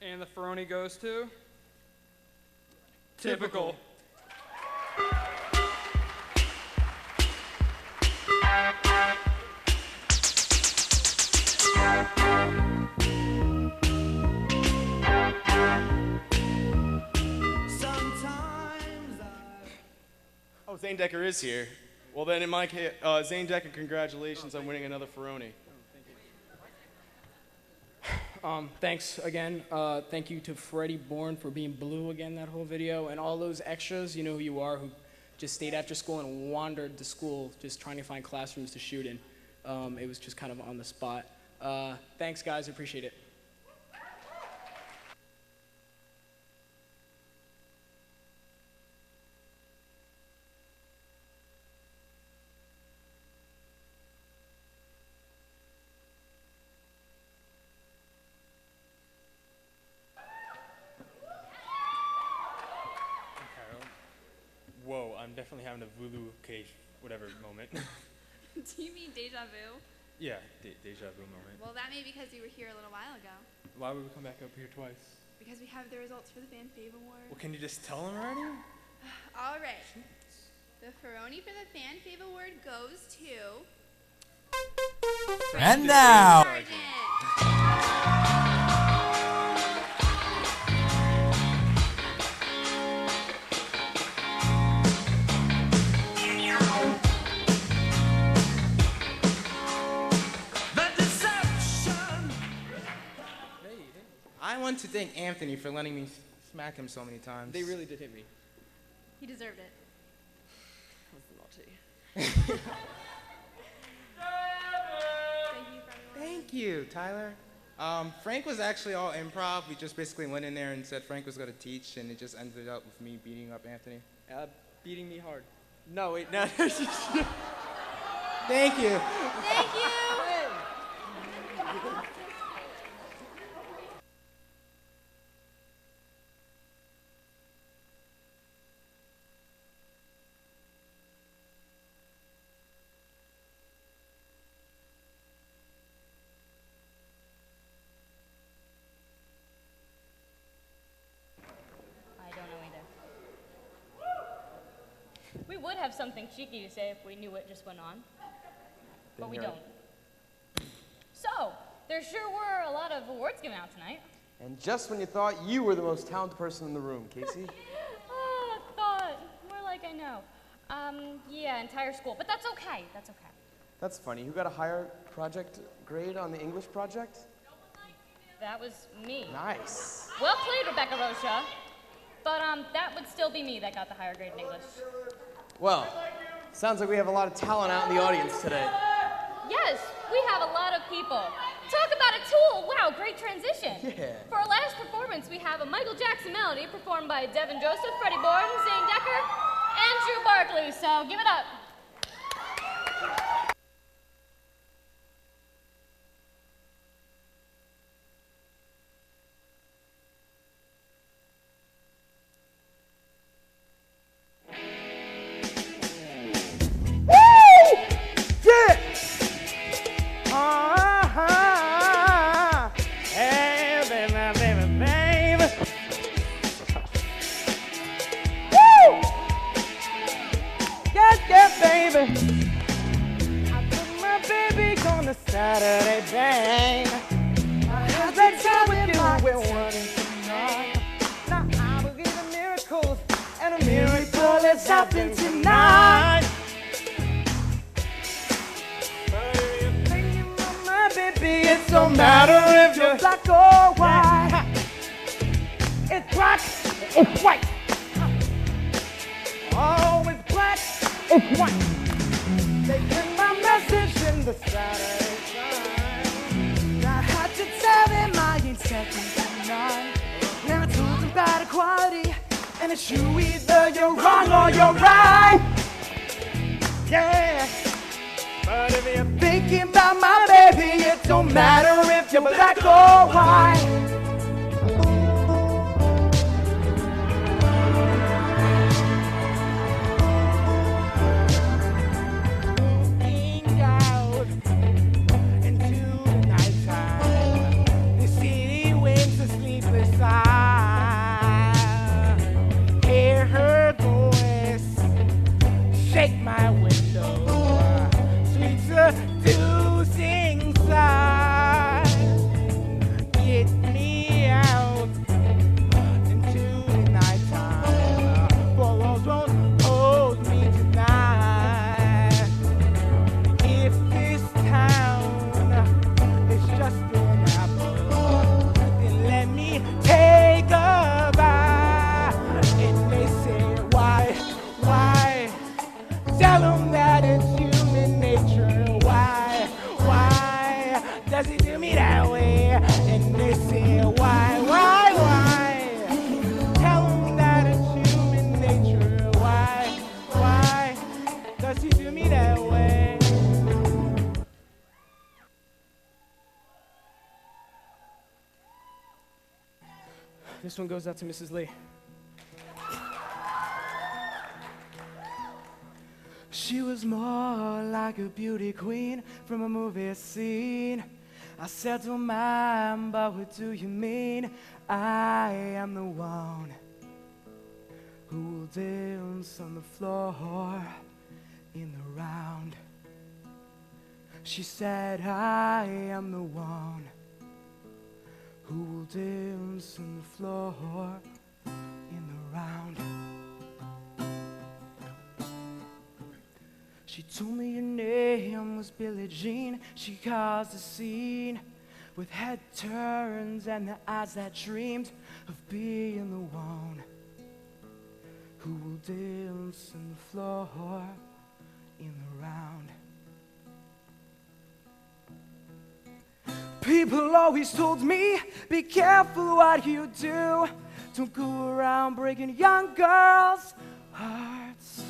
And the Feronies goes to Typical.
Oh, Zane Decker is here. Well, then in my case, Zane Decker, congratulations on winning another Feroni.
Thanks again. Thank you to Freddie Bourne for being blue again that whole video, and all those extras, you know who you are, who just stayed after school and wandered to school just trying to find classrooms to shoot in. It was just kind of on the spot. Thanks, guys. I appreciate it.
definitely having a voodoo cage, whatever moment.
Do you mean deja vu?
Yeah, deja vu moment.
Well, that may be because you were here a little while ago.
Why would we come back up here twice?
Because we have the results for the Fan Fave Award.
Well, can you just tell them already?
All right. The Feronie for the Fan Fave Award goes to...
And now...
I want to thank Anthony for letting me smack him so many times.
They really did hit me.
He deserved it.
Thank you, Tyler. Frank was actually all improv. We just basically went in there and said Frank was going to teach, and it just ended up with me beating up Anthony.
Beating me hard. No, wait, no.
Thank you.
Thank you.
We would have something cheeky to say if we knew what just went on, but we don't. So, there sure were a lot of awards given out tonight.
And just when you thought you were the most talented person in the room, Casey.
Thought. More like I know. Yeah, entire school, but that's okay. That's okay.
That's funny. Who got a higher project grade on the English project?
That was me.
Nice.
Well played, Rebecca Rocha. But that would still be me that got the higher grade in English.
Well, sounds like we have a lot of talent out in the audience today.
Yes, we have a lot of people. Talk about a tool. Wow, great transition.
Yeah.
For our last performance, we have a Michael Jackson melody performed by Devin Joseph, Freddie Borden, Zane Decker, and Drew Barkley. So give it up.
Saturday bang. Every time we do, we're wanting tonight. Now I believe in miracles, and a miracle has happened tonight. But if you're thinking of my baby, it don't matter if you're black or white. It's black, it's white. Oh, it's black, it's white. They send my message in the Saturday. I had to tell them I ain't second to none. Now I told them about equality, and it's you either you're wrong or you're right. Yeah. But if you're thinking about my baby, it don't matter if you're black or white. Hear her voice shake my window, sweet seducing sigh. Get me out into the nighttime. Four walls won't hold me tonight. If this town is just an apple, then let me take a bite. And they say, why? Tell them that it's human nature. Why does he do me that way? And they say, why? Tell them that it's human nature. Why does he do me that way?
This one goes out to Mrs. Lee.
She was more like a beauty queen from a movie scene. I said to mine, but what do you mean? I am the one who will dance on the floor in the round. She said, I am the one who will dance on the floor in the round. She told me your name was Billie Jean. She caused a scene with head turns and the eyes that dreamed of being the one who will dance on the floor in the round. People always told me, be careful what you do. Don't go around breaking young girls' hearts.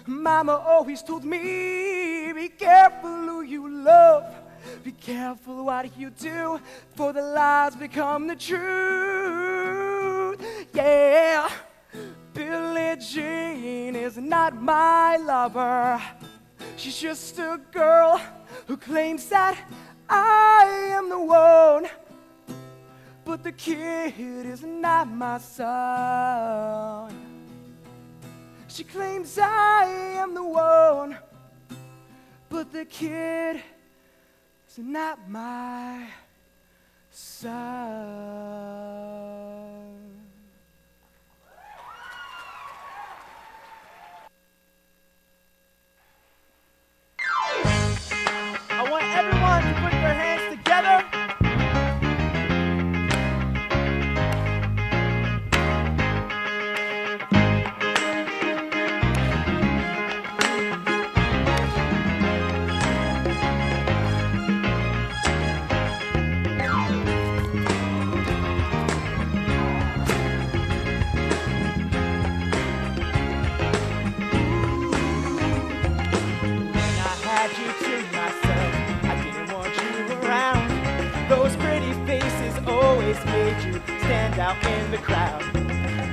Mama always told me, be careful who you love. Be careful what you do, for the lies become the truth. Yeah, Billie Jean is not my lover. She's just a girl who claims that I am the one, but the kid is not my son. She claims I am the one, but the kid is not my son. I want everyone to put their hands together. Made you stand out in the crowd,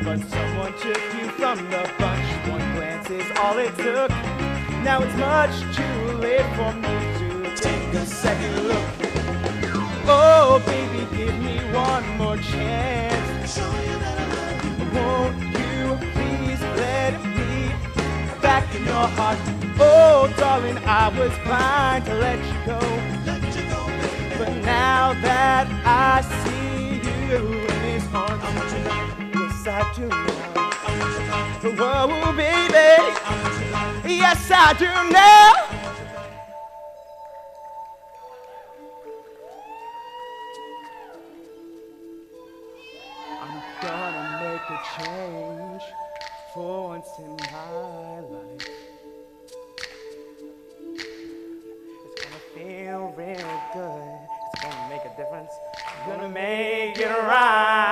but someone took you from the bunch. One glance is all it took. Now it's much too late for me to take a second look. Oh baby, give me one more chance. Won't you please let me back in your heart? Oh darling, I was blind to let you go, but now that I see in his arms, I want you now. Yes, I do now. Whoa, baby. Yes, I do now. I'm gonna make a change for once in my life. It's gonna feel real good. It's gonna make a difference. Gonna make it right.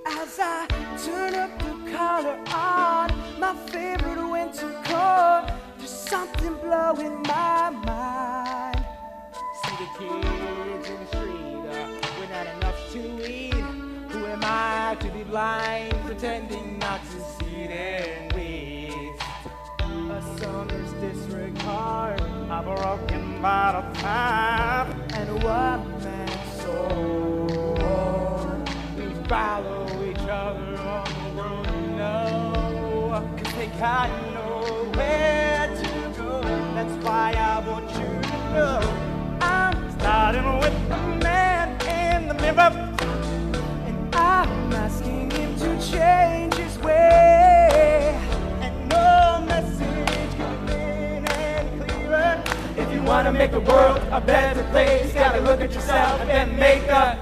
As I turn up the collar on my favorite winter coat, there's something blowing my mind. See the kids in the street without enough to eat. Who am I to be blind, pretending not to see their ways? A summer's disregard, a broken bottle top, and a one man's soul. We follow each other on the road, you know, 'cause they got nowhere to go. That's why I want you to know I'm starting with the man in the mirror, and I'm asking him to change his way. And no message could have been any clearer. If you wanna make the world a better place, gotta look at yourself and then make a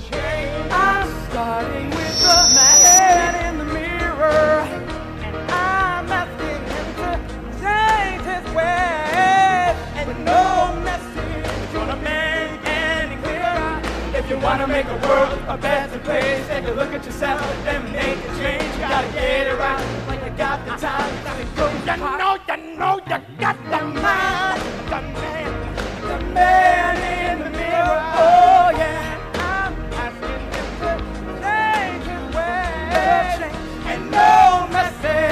change. I'm starting with the man in the mirror, and I'm asking him to change his ways. And no message gonna make any clearer. If you wanna make the world a better place, take a look at yourself and then make a change. You gotta get it right, like you got the time. You know, you got the mind. The man in the mirror, oh yeah. I'm asking him to change his ways. And no message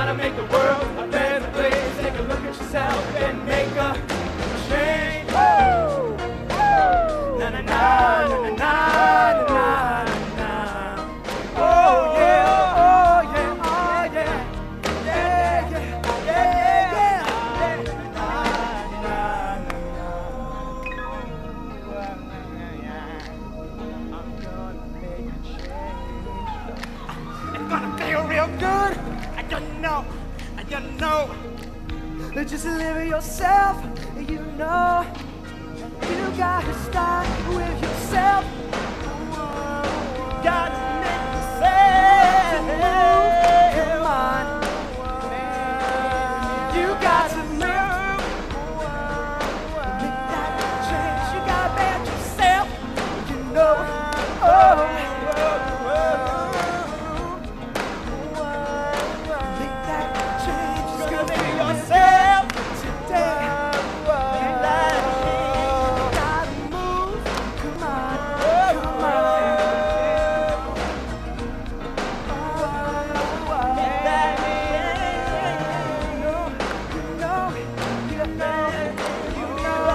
gotta make the world a better place. Take a look at yourself and make a change. Woo! Woo! Na na na na na na na na. Oh yeah, oh yeah, oh yeah, yeah, yeah, yeah, yeah, yeah. I'm gonna make a change. It's gonna feel real good. You know. Just live yourself. You know. You gotta start with yourself. Gotta make yourself move. Come on. You got to move. Make that change. You gotta bet yourself. You know. Oh. Make that change. It's gonna be yourself today. Gotta move. Come on. Come on. Make that change. You know.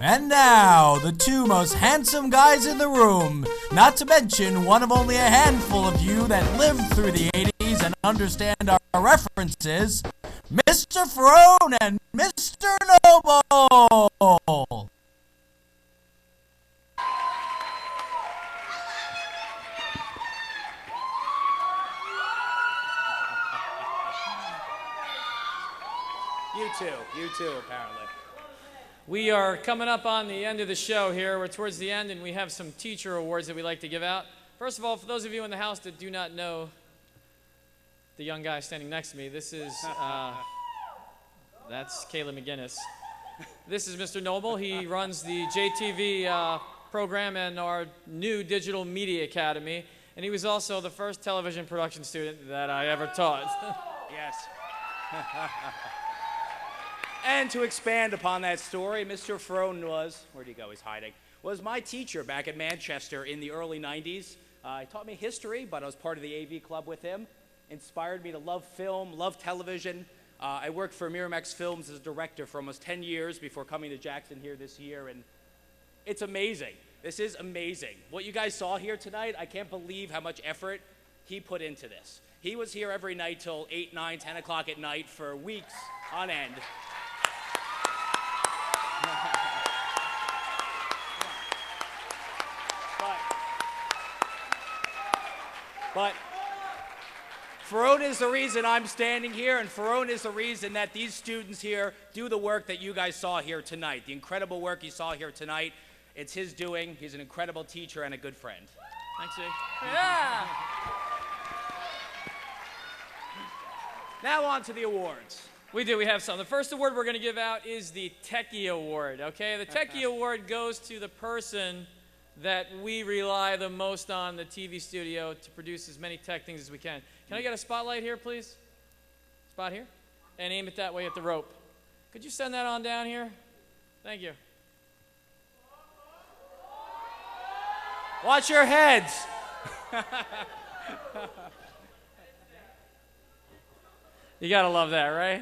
And now, the two most handsome guys in the room, not to mention one of only a handful of you that lived through the 80s and understand our references, Mr. Ferone and Mr. Noble.
You too, apparently. We are coming up on the end of the show here. We're towards the end, and we have some teacher awards that we like to give out. First of all, for those of you in the house that do not know the young guy standing next to me, this is, that's Caleb McGinnis. This is Mr. Noble. He runs the JTV program and our new Digital Media Academy, and he was also the first television production student that I ever taught.
Yes. And to expand upon that story, Mr. Ferone was, where'd he go? He's hiding. Was my teacher back at Manchester in the early 90s. He taught me history, but I was part of the AV club with him. Inspired me to love film, love television. I worked for Miramax Films as a director for almost 10 years before coming to Jackson here this year, and it's amazing. This is amazing. What you guys saw here tonight, I can't believe how much effort he put into this. He was here every night till 8, 9, 10 o'clock at night for weeks on end. But Ferone is the reason I'm standing here, and Ferone is the reason that these students here do the work that you guys saw here tonight. The incredible work you saw here tonight, it's his doing. He's an incredible teacher and a good friend.
Thanks, Jake. Yeah!
Now on to the awards.
We have some. The first award we're going to give out is the Techie Award, okay? The Techie Award goes to the person that we rely the most on the TV studio to produce as many tech things as we can. Can I get a spotlight here, please? Spot here? And aim it that way at the rope. Could you send that on down here? Thank you.
Watch your heads.
You gotta love that, right?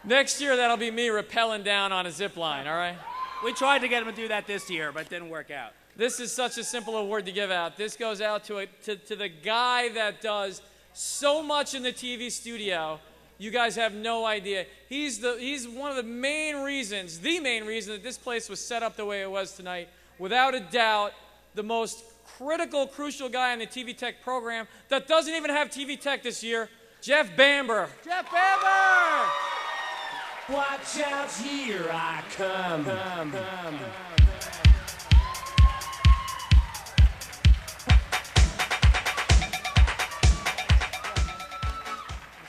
Next year, that'll be me rappelling down on a zip line, all right?
We tried to get him to do that this year, but it didn't work out.
This is such a simple award to give out. This goes out to the guy that does so much in the TV studio. You guys have no idea. He's one of the main reasons that this place was set up the way it was tonight. Without a doubt, the most critical, crucial guy in the TV Tech program that doesn't even have TV Tech this year, Jeff Bamber.
Jeff Bamber!
Watch out, here I come.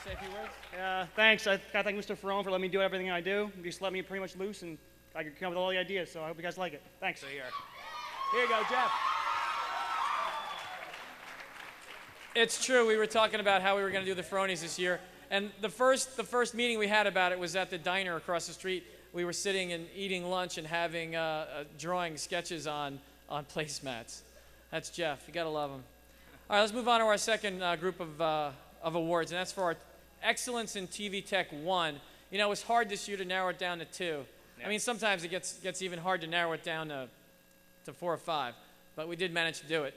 Say a few words? Thanks. I gotta thank Mr. Ferone for letting me do everything I do. He just let me pretty much loose, and I could come up with all the ideas. So I hope you guys like it. Thanks.
Here you go, Jeff.
It's true. We were talking about how we were going to do the Feronies this year, and the first meeting we had about it was at the diner across the street. We were sitting and eating lunch and having drawing sketches on placemats. That's Jeff. You gotta love him. All right, let's move on to our second group of awards, and that's for our Excellence in TV Tech 1. You know, it's hard this year to narrow it down to 2. I mean, sometimes it gets even hard to narrow it down to 4 or 5, but we did manage to do it.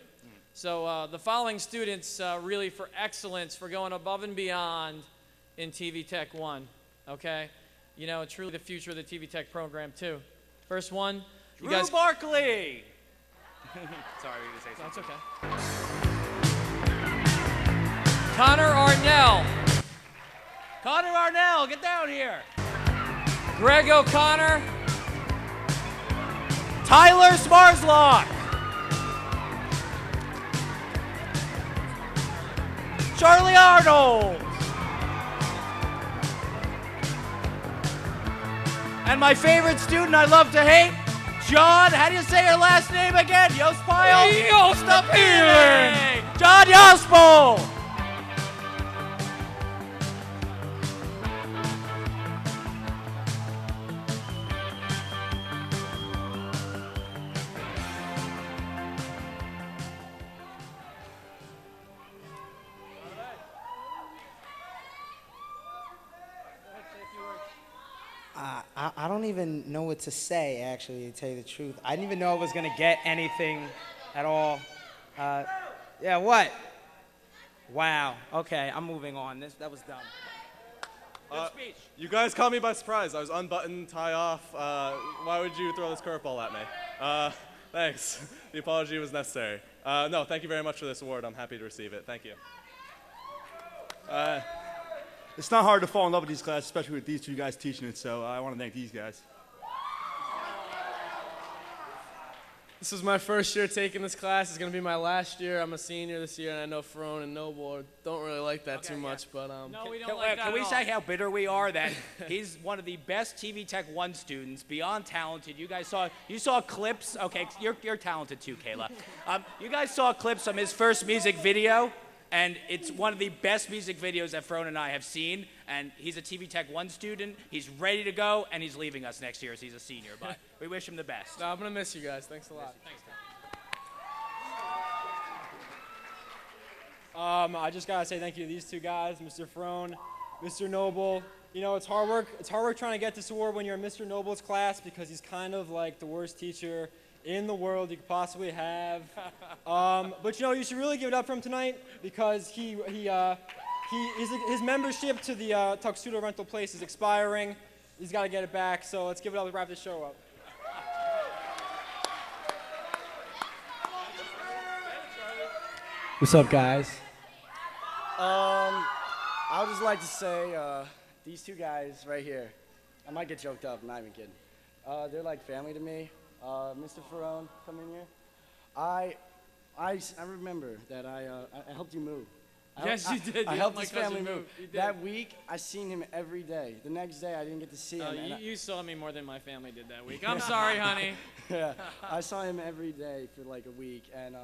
So the following students really for excellence, for going above and beyond in TV Tech 1, okay? You know, truly the future of the TV Tech program, too. First one, you guys...
Drew Barkley! Sorry, you say something.
That's okay. Connor Arnell.
Connor Arnell, get down here.
Greg O'Connor.
Tyler Smarslock. Charlie Arnold. And my favorite student I love to hate, John, how do you say your last name again? Yospile?
Yospile.
John Yospel.
I don't even know what to say, actually, to tell you the truth. I didn't even know I was going to get anything at all. Yeah, what? Wow. Okay, I'm moving on. That was dumb. Good speech.
You guys caught me by surprise. I was unbuttoned, tie off. Why would you throw this curveball at me? Thanks. The apology was necessary. No, thank you very much for this award. I'm happy to receive it. Thank you.
It's not hard to fall in love with these classes, especially with these two guys teaching it, so I want to thank these guys.
This is my first year taking this class. It's going to be my last year. I'm a senior this year, and I know Ferone and Noble don't really like that too much, but
no, we don't like that
Can we
at all.
say how bitter we are that he's one of the best TV Tech 1 students, beyond talented. You guys saw clips. Okay, you're talented too, Kayla. You guys saw clips from his first music video, and it's one of the best music videos that Ferone and I have seen. And he's a TV Tech 1 student. He's ready to go, and he's leaving us next year as he's a senior. But we wish him the best.
No, I'm going to miss you guys. Thanks a lot.
Thanks, Tom.
I just gotta say thank you to these two guys, Mr. Ferone, Mr. Noble. You know, it's hard work. It's hard work trying to get this award when you're in Mr. Noble's class because he's kind of like the worst teacher in the world you could possibly have. But you know, you should really give it up for him tonight because his membership to the Tuxedo rental place is expiring. He's got to get it back. So let's give it up and wrap this show up.
What's up, guys? I would just like to say these two guys right here, I might get choked up, I'm not even kidding. They're like family to me. Mr. Ferone, come in here. I remember that I helped you move.
Yes, you did.
I
You
helped
helped
his
my cousin
family move.
move. You did.
That week, I seen him every day. The next day, I didn't get to see him. and
You saw me more than my family did that week. I'm sorry, honey.
Yeah, I saw him every day for like a week, and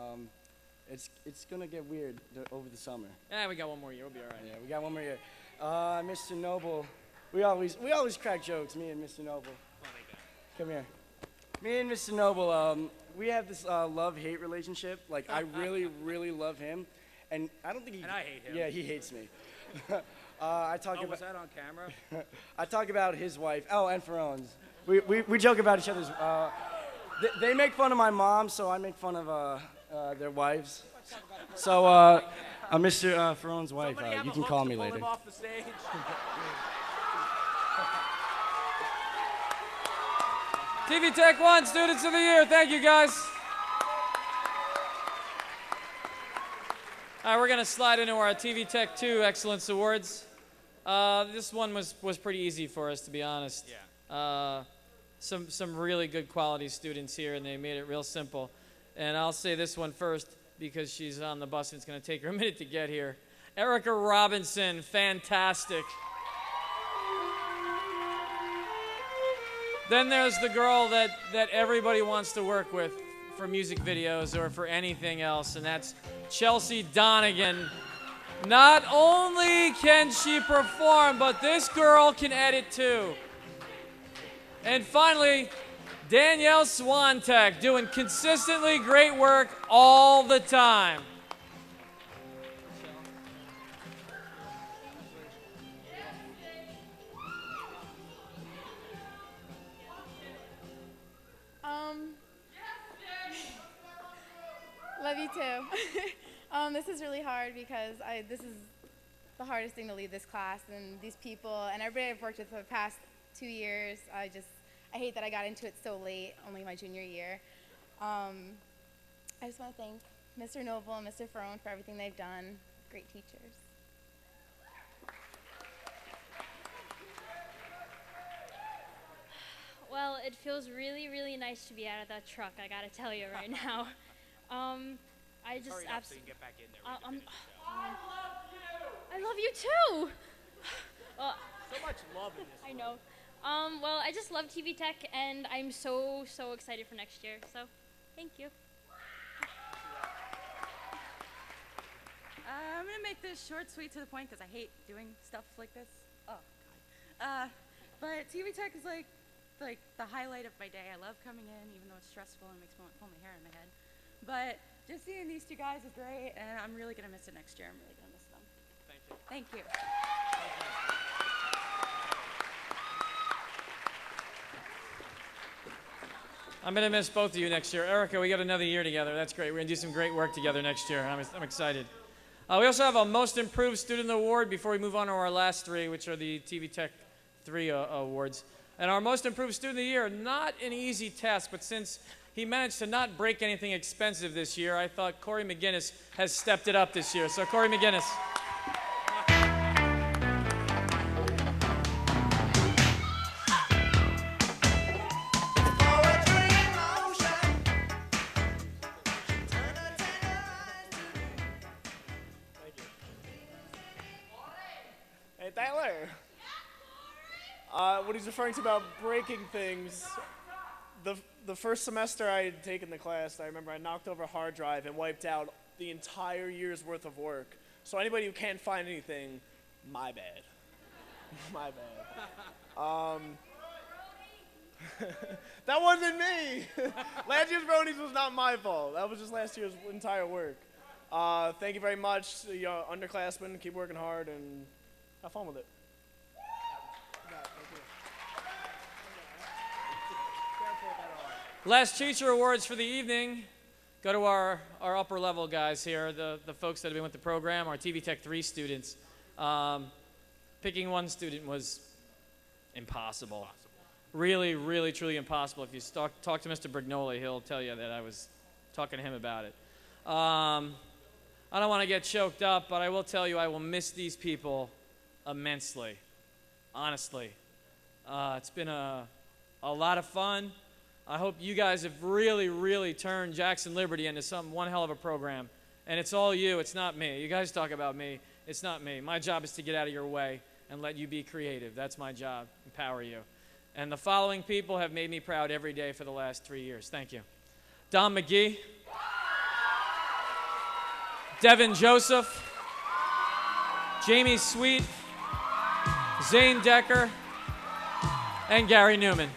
it's gonna get weird over the summer.
Yeah, we got one more year. We'll be all right.
Yeah, we got one more year. Mr. Noble, we always crack jokes. Me and Mr. Noble. Come here. Me and Mr. Noble, we have this love-hate relationship. Like, I really, really love him, and I don't think he.
And I hate him.
Yeah, he hates me. I talk about.
Was that on camera?
I talk about his wife. Oh, and Ferone's. We joke about each other's. They make fun of my mom, so I make fun of their wives. So, Mr. Ferone's wife, you can call me later.
Pull him off the stage.
TV Tech 1 Students of the Year. Thank you, guys. All right, we're going to slide into our TV Tech 2 Excellence Awards. This one was pretty easy for us, to be honest. Yeah. Some really good quality students here, and they made it real simple. And I'll say this one first because she's on the bus and it's going to take her a minute to get here. Erica Robinson, fantastic. Then there's the girl that everybody wants to work with for music videos or for anything else, and that's Chelsea Donegan. Not only can she perform, but this girl can edit too. And finally, Danielle Swantek, doing consistently great work all the time.
Love you too. This is really hard because this is the hardest thing to lead this class and these people and everybody I've worked with for the past 2 years. I hate that I got into it so late, only my junior year. I just want to thank Mr. Noble and Mr. Ferone for everything they've done. Great teachers.
Well, it feels really, really nice to be out of that truck, I gotta tell you right now. I just
Hurry up so you can get back in there.
I love you too!
So much love in this.
I know. Well, I just love TV Tech, and I'm so excited for next year, so thank you.
I'm gonna make this short, sweet, to the point, because I hate doing stuff like this. Oh, God. But TV Tech is like the highlight of my day. I love coming in, even though it's stressful and makes me want to pull my hair in my head. But just seeing these two guys is great, and I'm really gonna miss it next year. I'm really gonna miss them.
Thank you.
Thank you.
I'm going to miss both of you next year. Erica, we got another year together. That's great. We're going to do some great work together next year. I'm excited. We also have a Most Improved Student Award before we move on to our last three, which are the TV Tech 3 awards. And our Most Improved Student of the Year, not an easy task, but since he managed to not break anything expensive this year, I thought Corey McGinnis has stepped it up this year. So Corey McGinnis.
Hey, Tyler. What he's referring to about breaking things, the first semester I had taken the class, I remember I knocked over a hard drive and wiped out the entire year's worth of work. So anybody who can't find anything, my bad. My bad. That wasn't me. Last year's Feronies was not my fault. That was just last year's entire work. Thank you very much, underclassmen. Keep working hard and have fun with it.
Last teacher awards for the evening go to our upper level guys here, the folks that have been with the program, our TV Tech 3 students. Picking one student was impossible. Really, really, truly impossible. If you talk to Mr. Brignoli, he'll tell you that I was talking to him about it. I don't want to get choked up, but I will tell you I will miss these people immensely, honestly. It's been a lot of fun. I hope you guys have really, really turned Jackson Liberty into one hell of a program. And it's all you, it's not me. You guys talk about me, it's not me. My job is to get out of your way and let you be creative. That's my job, empower you. And the following people have made me proud every day for the last 3 years. Thank you. Don McGee, Devin Joseph, Jamie Sweet, Zane Decker, and Gary Newman.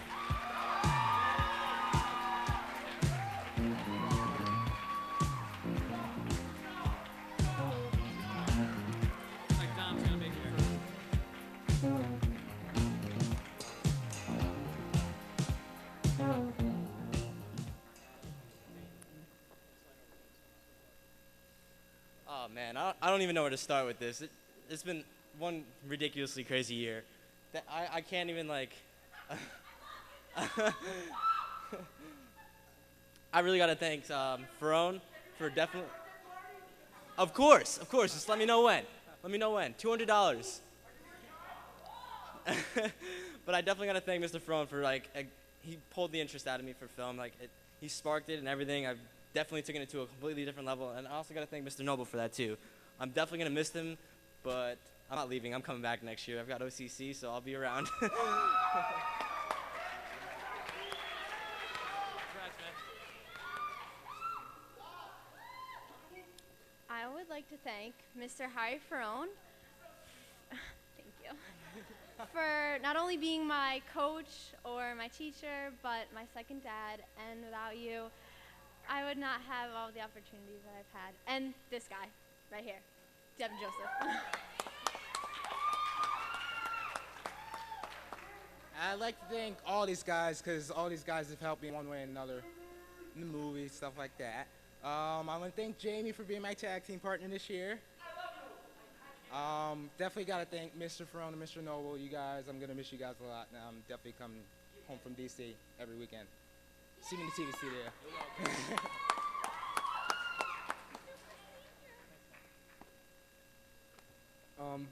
Oh man, I don't even know where to start with this. It's been one ridiculously crazy year. That I can't even like. I really gotta thank Ferone for definitely. Of course. Just let me know when. $200. But I definitely got to thank Mr. Ferone for, like, he pulled the interest out of me for film. Like, he sparked it and everything. I've definitely taken it to a completely different level. And I also got to thank Mr. Noble for that, too. I'm definitely going to miss him, but I'm not leaving. I'm coming back next year. I've got OCC, so I'll be around.
I would like to thank Mr. Harry Ferone, thank you, for not only being my coach or my teacher, but my second dad. And without you, I would not have all the opportunities that I've had. And this guy, right here, Devin Joseph.
I'd like to thank all these guys, because all these guys have helped me one way or another in the movies, stuff like that. I want to thank Jamie for being my tag team partner this year. Definitely got to thank Mr. Ferone and Mr. Noble. You guys, I'm going to miss you guys a lot. I'm definitely coming home from D.C. every weekend. See me in the TV studio.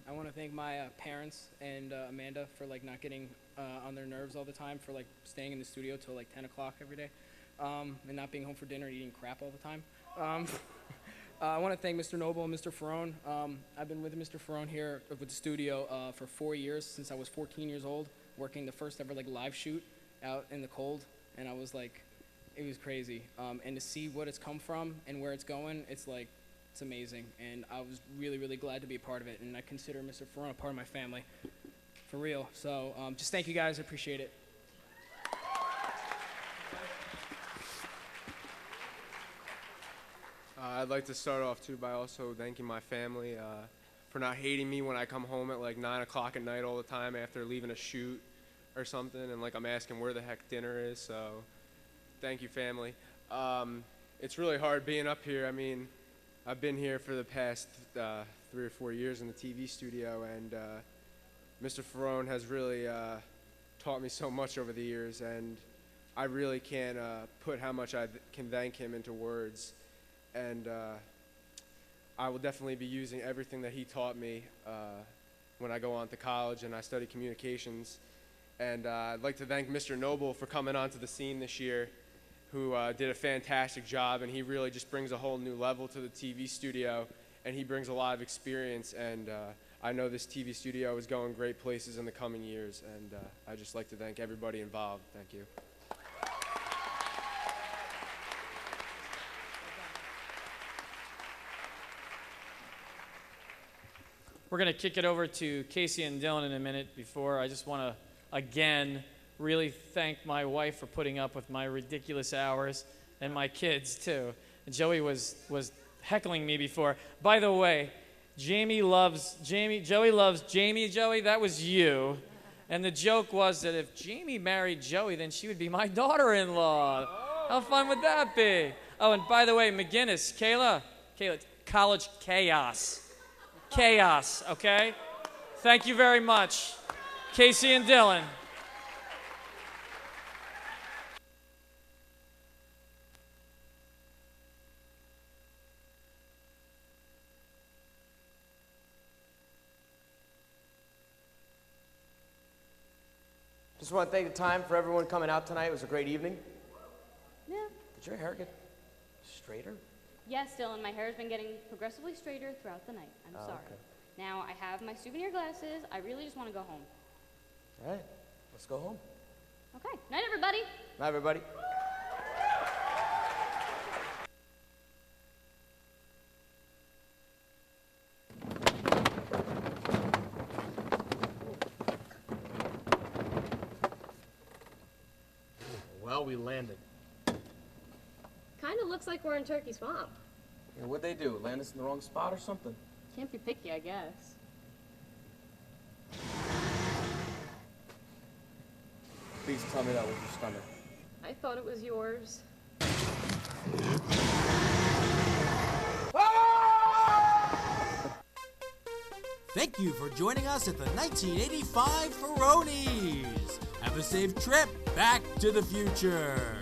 I want to thank my parents and Amanda for like not getting on their nerves all the time, for like staying in the studio till like 10 o'clock every day, and not being home for dinner and eating crap all the time. I want to thank Mr. Noble and Mr. Ferone. I've been with Mr. Ferone here with the studio for 4 years, since I was 14 years old, working the first ever like live shoot out in the cold, and I was like, it was crazy. And to see what it's come from and where it's going, it's like, it's amazing, and I was really, really glad to be a part of it, and I consider Mr. Ferone a part of my family, for real. So just thank you guys, I appreciate it.
I'd like to start off too by also thanking my family for not hating me when I come home at like 9 o'clock at night all the time after leaving a shoot or something, and like I'm asking where the heck dinner is, so thank you, family. It's really hard being up here. I mean, I've been here for the past 3 or 4 years in the TV studio, and Mr. Ferone has really taught me so much over the years, and I really can't put how much I can thank him into words. And I will definitely be using everything that he taught me when I go on to college and I study communications. And I'd like to thank Mr. Noble for coming onto the scene this year, who did a fantastic job, and he really just brings a whole new level to the TV studio, and he brings a lot of experience, and I know this TV studio is going great places in the coming years, and I'd just like to thank everybody involved. Thank you.
We're going to kick it over to Casey and Dylan in a minute. Before, I just want to, again, really thank my wife for putting up with my ridiculous hours, and my kids, too. Joey was heckling me before. By the way, Joey loves Jamie, that was you. And the joke was that if Jamie married Joey, then she would be my daughter-in-law. How fun would that be? Oh, and by the way, McGinnis, Kayla, college chaos. Chaos, okay? Thank you very much. Casey and Dylan.
Just want to thank the time for everyone coming out tonight. It was a great evening.
Yeah.
Did your hair get straighter?
Yes, Dylan, my hair has been getting progressively straighter throughout the night. I'm sorry.
Okay.
Now I have my souvenir glasses. I really just want to go home.
All right, let's go home.
Okay. Night, everybody.
Night, everybody.
Well, we landed.
Kind of looks like we're in Turkey Swamp.
Yeah, what'd they do? Land us in the wrong spot or something?
Can't be picky, I guess.
Please tell me that was your stomach.
I thought it was yours.
Thank you for joining us at the 1985 Feronies. Have a safe trip back to the future.